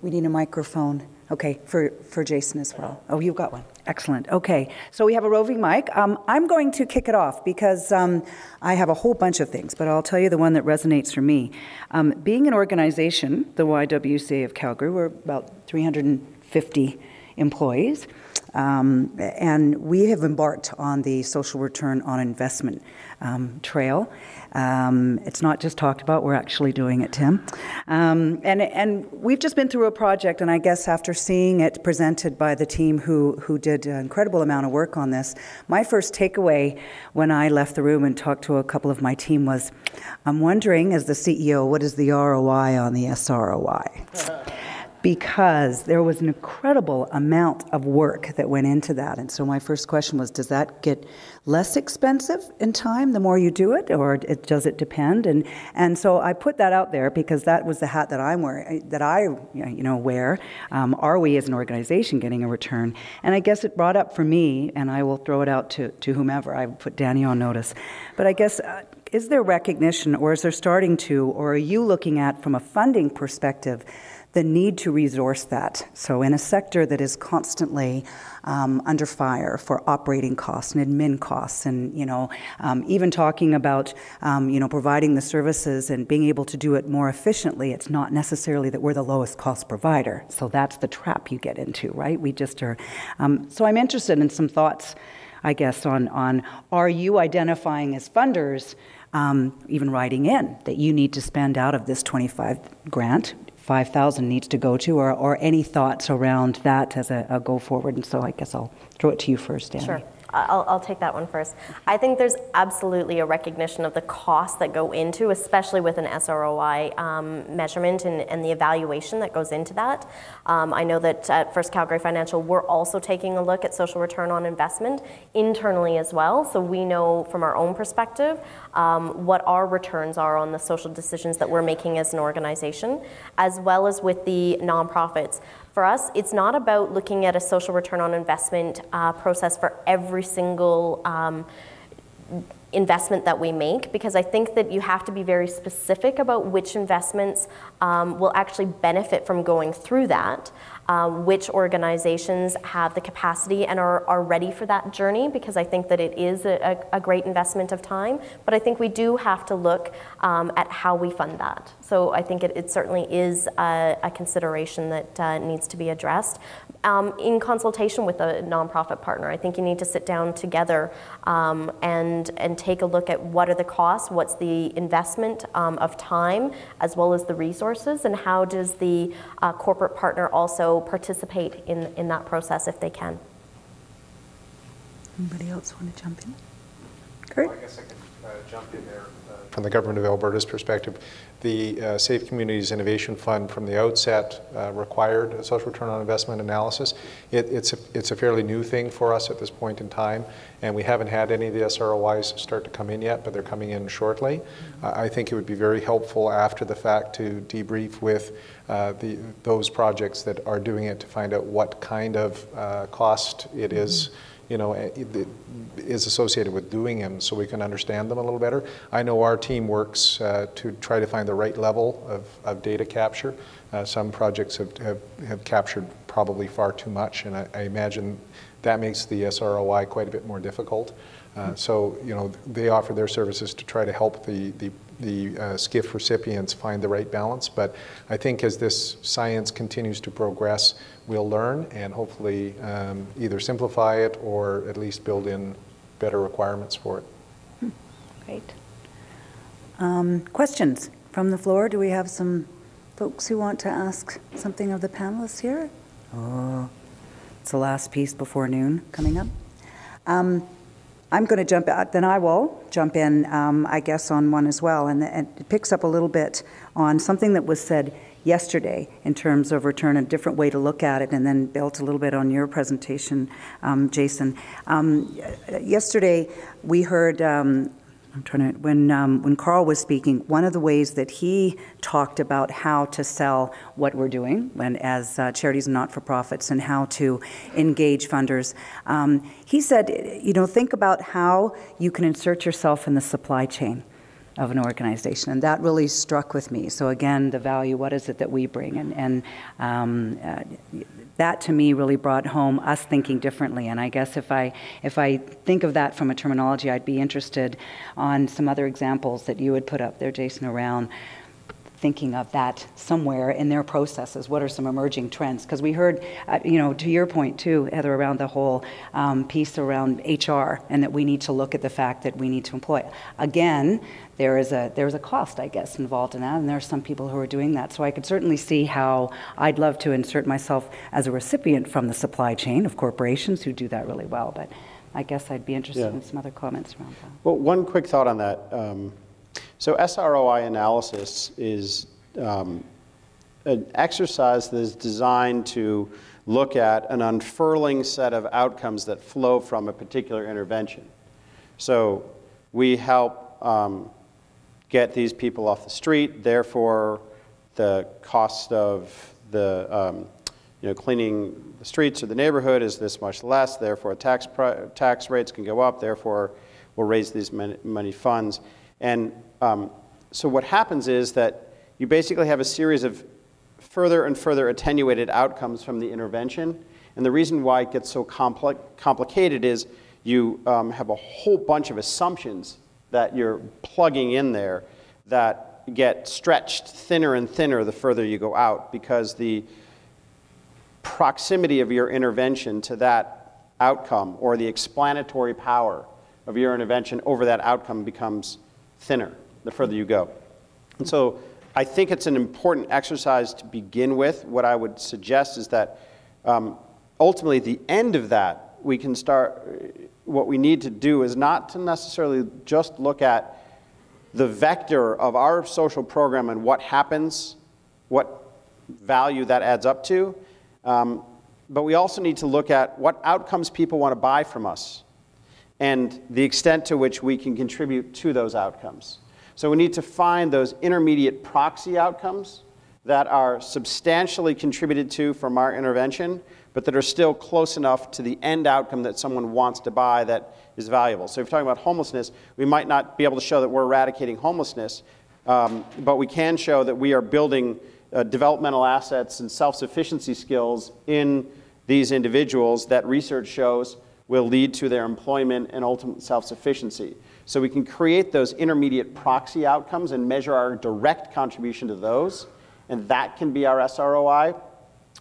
we need a microphone. Okay, for Jason as well. Oh, you've got one. Excellent. Okay, so we have a roving mic. I'm going to kick it off because I have a whole bunch of things, but I'll tell you the one that resonates for me. Being an organization, the YWCA of Calgary, we're about 350 employees, and we have embarked on the social return on investment trail. It's not just talked about, we're actually doing it, Tim. And we've just been through a project, and I guess after seeing it presented by the team who did an incredible amount of work on this, my first takeaway when I left the room and talked to a couple of my team was, I'm wondering, as the CEO, what is the ROI on the SROI? Because there was an incredible amount of work that went into that. And so my first question was, does that get less expensive in time the more you do it, or does it depend? And so I put that out there because that was the hat that I'm wearing, that I wear. Are we as an organization getting a return? And I guess it brought up for me, and I will throw it out to whomever. I put Dani on notice. But I guess, is there recognition, or is there starting to, or are you looking at, from a funding perspective, the need to resource that? So in a sector that is constantly under fire for operating costs and admin costs, and even talking about providing the services and being able to do it more efficiently, it's not necessarily that we're the lowest cost provider. So that's the trap you get into, right? We just are. So I'm interested in some thoughts, I guess, on are you identifying as funders, even writing in that you need to spend out of this 25 grant, 5,000 needs to go to, or any thoughts around that as a go forward? And so I guess I'll throw it to you first, Dani. Sure. I'll take that one first. I think there's absolutely a recognition of the costs that go into, especially with an SROI measurement and the evaluation that goes into that. I know that at First Calgary Financial, we're also taking a look at social return on investment internally as well. So we know from our own perspective what our returns are on the social decisions that we're making as an organization, as well as with the nonprofits. For us, it's not about looking at a social return on investment process for every single investment that we make, because I think that you have to be very specific about which investments will actually benefit from going through that, which organizations have the capacity and are ready for that journey, because I think that it is a great investment of time, but I think we do have to look at how we fund that. So I think it certainly is a consideration that needs to be addressed. In consultation with a nonprofit partner, I think you need to sit down together and take a look at what are the costs, what's the investment of time, as well as the resources, and how does the corporate partner also participate in that process if they can. Anybody else want to jump in? Kurt? Well, I guess I can jump in there. From the Government of Alberta's perspective, the Safe Communities Innovation Fund from the outset required a social return on investment analysis. It's a fairly new thing for us at this point in time, and we haven't had any of the SROIs start to come in yet, but they're coming in shortly. I think it would be very helpful after the fact to debrief with those projects that are doing it to find out what kind of cost it is, is associated with doing them, so we can understand them a little better. I know our team works to try to find the right level of data capture. Some projects have captured probably far too much, and I imagine that makes the SROI quite a bit more difficult. So, they offer their services to try to help the SCIF recipients find the right balance. But I think as this science continues to progress, we'll learn and hopefully either simplify it or at least build in better requirements for it. Great. Questions from the floor? Do we have some folks who want to ask something of the panelists here? Oh, it's the last piece before noon coming up. I'm going to jump out, then I will jump in, I guess, on one as well. And it picks up a little bit on something that was said yesterday in terms of return, a different way to look at it, and then built a little bit on your presentation, Jason. Yesterday, we heard, I'm trying to, when Carl was speaking, one of the ways that he talked about how to sell what we're doing as charities and not-for-profits and how to engage funders, he said, think about how you can insert yourself in the supply chain of an organization, and that really struck with me. So again, the value, what is it that we bring? And that to me really brought home us thinking differently. And I guess if I think of that from a terminology, I'd be interested on some other examples that you would put up there, Jason, around thinking of that somewhere in their processes. What are some emerging trends? Because we heard, to your point too, Heather, around the whole piece around HR, and that we need to look at the fact that we need to employ. Again, there's a cost, I guess, involved in that, and there are some people who are doing that. So I could certainly see how I'd love to insert myself as a recipient from the supply chain of corporations who do that really well. But I guess I'd be interested in some other comments around that. Well, one quick thought on that. So SROI analysis is an exercise that is designed to look at an unfurling set of outcomes that flow from a particular intervention. So we help get these people off the street, therefore the cost of the cleaning the streets or the neighborhood is this much less, therefore tax rates can go up, therefore we'll raise these money funds. And so what happens is that you basically have a series of further and further attenuated outcomes from the intervention. And the reason why it gets so complicated is you have a whole bunch of assumptions that you're plugging in there that get stretched thinner and thinner the further you go out, because the proximity of your intervention to that outcome, or the explanatory power of your intervention over that outcome, becomes thinner the further you go. And so I think it's an important exercise to begin with. What I would suggest is that ultimately at the end of that, we can start, what we need to do is not to necessarily just look at the vector of our social program and what happens, what value that adds up to, but we also need to look at what outcomes people want to buy from us and the extent to which we can contribute to those outcomes. So we need to find those intermediate proxy outcomes that are substantially contributed to from our intervention, but that are still close enough to the end outcome that someone wants to buy that is valuable. So if you're talking about homelessness, we might not be able to show that we're eradicating homelessness, but we can show that we are building developmental assets and self-sufficiency skills in these individuals that research shows will lead to their employment and ultimate self-sufficiency. So we can create those intermediate proxy outcomes and measure our direct contribution to those, and that can be our SROI.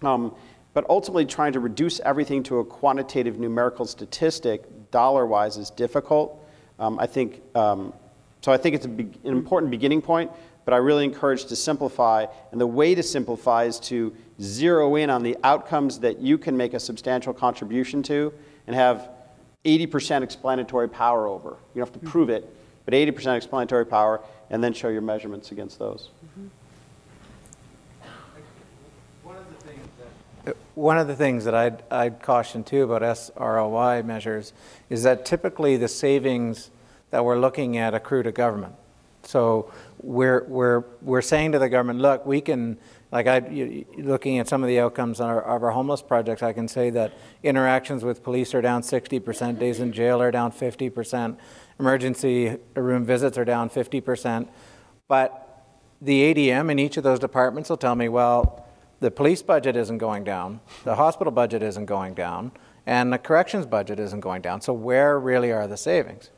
But ultimately, trying to reduce everything to a quantitative numerical statistic, dollar-wise, is difficult. So I think it's an important beginning point, but I really encourage to simplify. And the way to simplify is to zero in on the outcomes that you can make a substantial contribution to and have 80% explanatory power over. You don't have to prove it, but 80% explanatory power, and then show your measurements against those. One of the things that I'd caution too about SROI measures is that typically the savings that we're looking at accrue to government. So we're saying to the government, look, we can, looking at some of the outcomes of our homeless projects, I can say that interactions with police are down 60%, days in jail are down 50%, emergency room visits are down 50%, but the ADM in each of those departments will tell me, well, the police budget isn't going down, the hospital budget isn't going down, and the corrections budget isn't going down. So where really are the savings,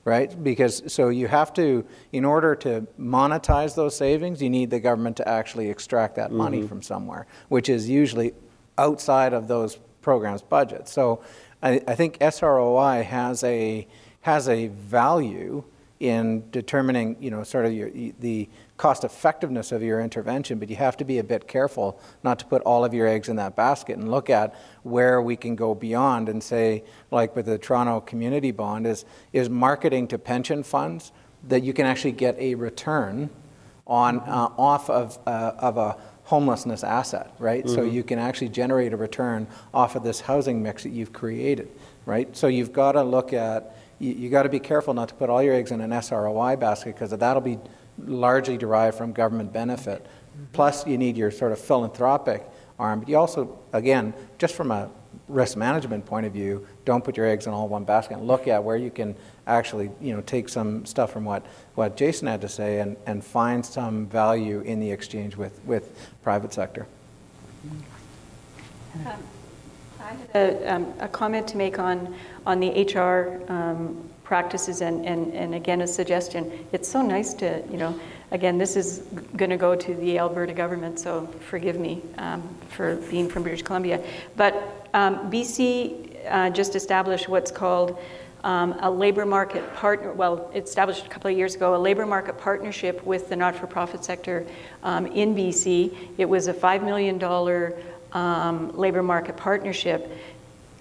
right? Because so you have to, in order to monetize those savings, you need the government to actually extract that money from somewhere, which is usually outside of those programs' budgets. So I think SROI has a value in determining, sort of the cost effectiveness of your intervention, but you have to be a bit careful not to put all of your eggs in that basket and look at where we can go beyond and say, like with the Toronto Community Bond, is marketing to pension funds that you can actually get a return on off of a homelessness asset, right? So you can actually generate a return off of this housing mix that you've created, right? So you've got to look at, you got to be careful not to put all your eggs in an SROI basket, because that'll be largely derived from government benefit. Plus, you need your sort of philanthropic arm. But you also, again, just from a risk management point of view, don't put your eggs in all one basket, and look at where you can actually, take some stuff from what Jason had to say and find some value in the exchange with private sector. I had a comment to make on the HR practices and again, a suggestion. It's so nice to, again, this is going to go to the Alberta government, so forgive me for being from British Columbia. But BC just established what's called a labor market partner, well, it established a couple of years ago, a labor market partnership with the not-for-profit sector in BC. It was a $5 million labor market partnership.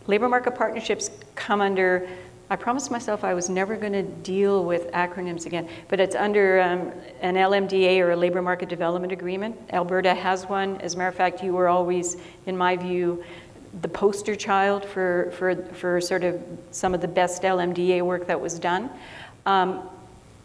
Labor market partnerships come under, I promised myself I was never going to deal with acronyms again, but it's under an LMDA, or a labor market development agreement. Alberta has one. As a matter of fact, you were always, in my view, the poster child for sort of some of the best LMDA work that was done.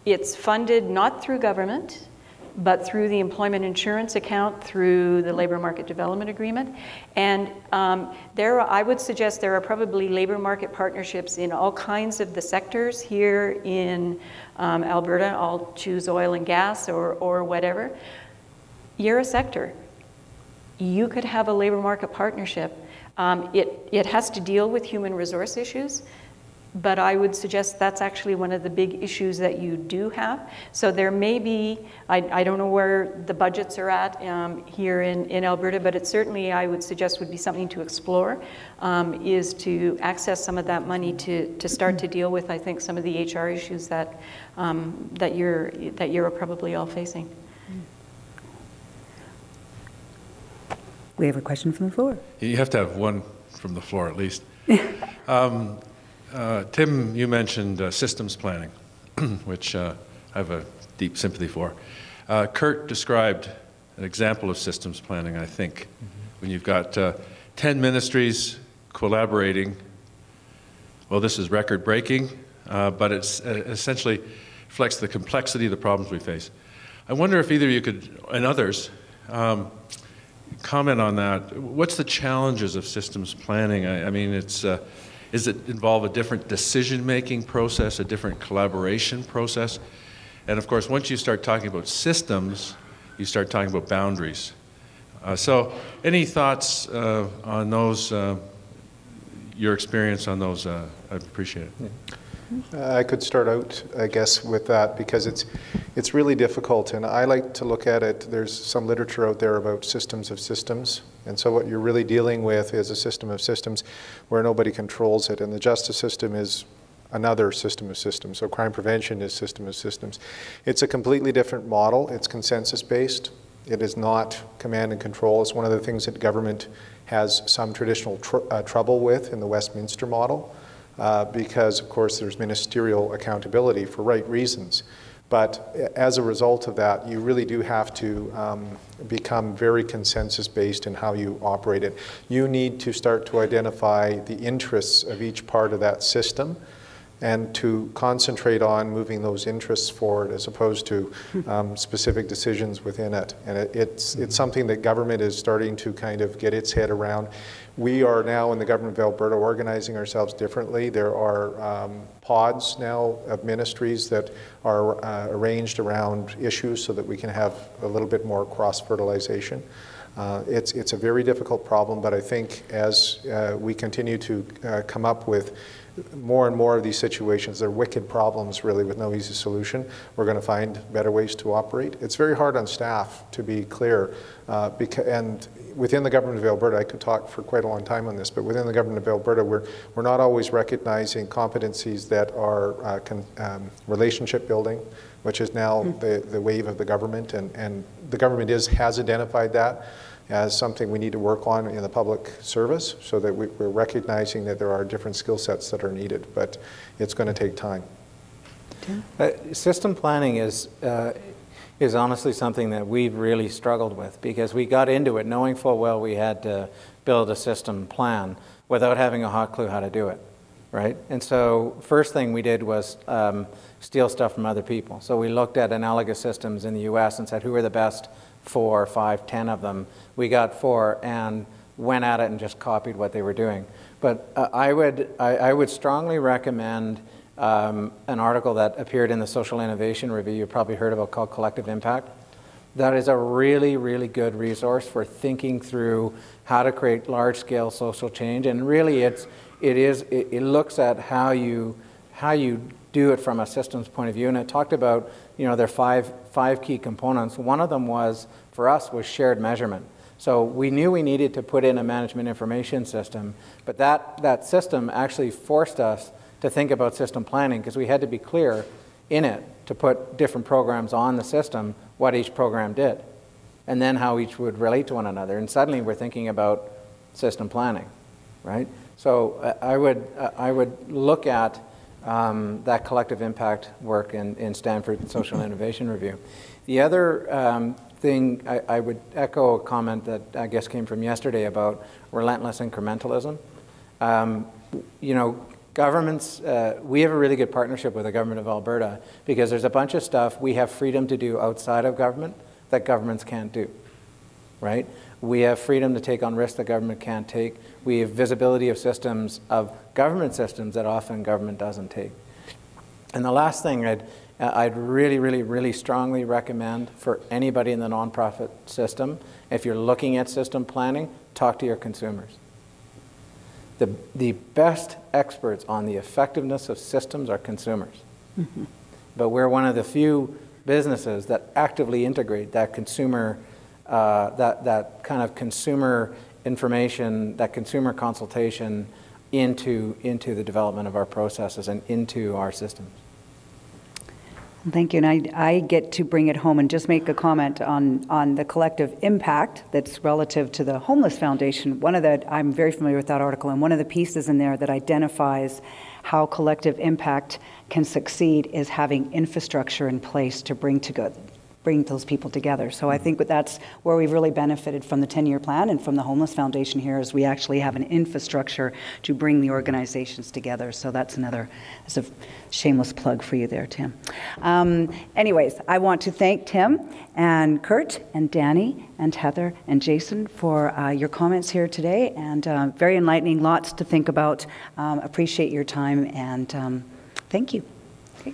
It's funded not through government, but through the employment insurance account, through the labor market development agreement. And I would suggest there are probably labor market partnerships in all kinds of the sectors here in Alberta. I'll choose oil and gas or whatever. You're a sector. You could have a labor market partnership. It has to deal with human resource issues, but I would suggest that's actually one of the big issues that you do have. So there may be, I don't know where the budgets are at here in Alberta, but it certainly, I would suggest, would be something to explore, is to access some of that money to start to deal with, I think, some of the HR issues that you're probably all facing. We have a question from the floor. You have to have one from the floor at least. Tim, you mentioned systems planning, which I have a deep sympathy for. Kurt described an example of systems planning, I think, when you've got 10 ministries collaborating. Well, this is record-breaking, but it's essentially reflects the complexity of the problems we face. I wonder if either you could, and others, comment on that. What's the challenges of systems planning? I mean, does it involve a different decision-making process, a different collaboration process? And of course, once you start talking about systems, you start talking about boundaries. So any thoughts on those, your experience on those? I'd appreciate it. Yeah. I could start out, I guess, with that, because it's really difficult, and I like to look at it. There's some literature out there about systems of systems, and so what you're really dealing with is a system of systems where nobody controls it, and the justice system is another system of systems. So crime prevention is system of systems. It's a completely different model. It's consensus-based. It is not command and control. It's one of the things that government has some traditional trouble with in the Westminster model. Because, of course, there's ministerial accountability for right reasons. But as a result of that, you really do have to become very consensus-based in how you operate it. You need to start to identify the interests of each part of that system and to concentrate on moving those interests forward as opposed to specific decisions within it. And it's something that government is starting to kind of get its head around. We are now in the government of Alberta organizing ourselves differently. There are pods now of ministries that are arranged around issues so that we can have a little bit more cross-fertilization. It's a very difficult problem, but I think as we continue to come up with more and more of these situations, they're wicked problems really with no easy solution. We're going to find better ways to operate. It's very hard on staff, to be clear, and within the government of Alberta, I could talk for quite a long time on this, but within the government of Alberta, we're not always recognizing competencies that are relationship building, which is now the wave of the government, and the government has identified that as something we need to work on in the public service so that we're recognizing that there are different skill sets that are needed, but it's going to take time. System planning is honestly something that we've really struggled with because we got into it knowing full well we had to build a system plan without having a hot clue how to do it. right? And so first thing we did was steal stuff from other people. So we looked at analogous systems in the US and said, who are the best 4, 5, 10 of them? We got 4 and went at it and just copied what they were doing. But I would strongly recommend an article that appeared in the Social Innovation Review you've probably heard about, called Collective Impact. That is a really, really good resource for thinking through how to create large-scale social change. And really it looks at how you do it from a systems point of view. And it talked about, there are five key components. One of them was, for us, was shared measurement. So we knew we needed to put in a management information system, but that system actually forced us to think about system planning, because we had to be clear in it to put different programs on the system, what each program did, and then how each would relate to one another. And suddenly we're thinking about system planning, right? So I would look at that collective impact work in Stanford Social Innovation Review. The other thing, I would echo a comment that I guess came from yesterday about relentless incrementalism. Governments, we have a really good partnership with the government of Alberta, because there's a bunch of stuff we have freedom to do outside of government that governments can't do, right? We have freedom to take on risks that government can't take. We have visibility of systems, of government systems, that often government doesn't take. And the last thing I'd really, really, really strongly recommend for anybody in the nonprofit system, if you're looking at system planning, talk to your consumers. The best experts on the effectiveness of systems are consumers. Mm-hmm. But we're one of the few businesses that actively integrate that consumer, that kind of consumer information, that consumer consultation into the development of our processes and into our systems. Thank you, and I get to bring it home and just make a comment on the collective impact that's relative to the Homeless Foundation. I'm very familiar with that article, and one of the pieces in there that identifies how collective impact can succeed is having infrastructure in place to bring those people together. So I think that's where we've really benefited from the 10-year plan and from the Homeless Foundation here, is we actually have an infrastructure to bring the organizations together. So that's a shameless plug for you there, Tim. Anyways, I want to thank Tim and Kurt and Dani and Heather and Jason for your comments here today, and very enlightening, lots to think about. Appreciate your time, and thank you. Okay.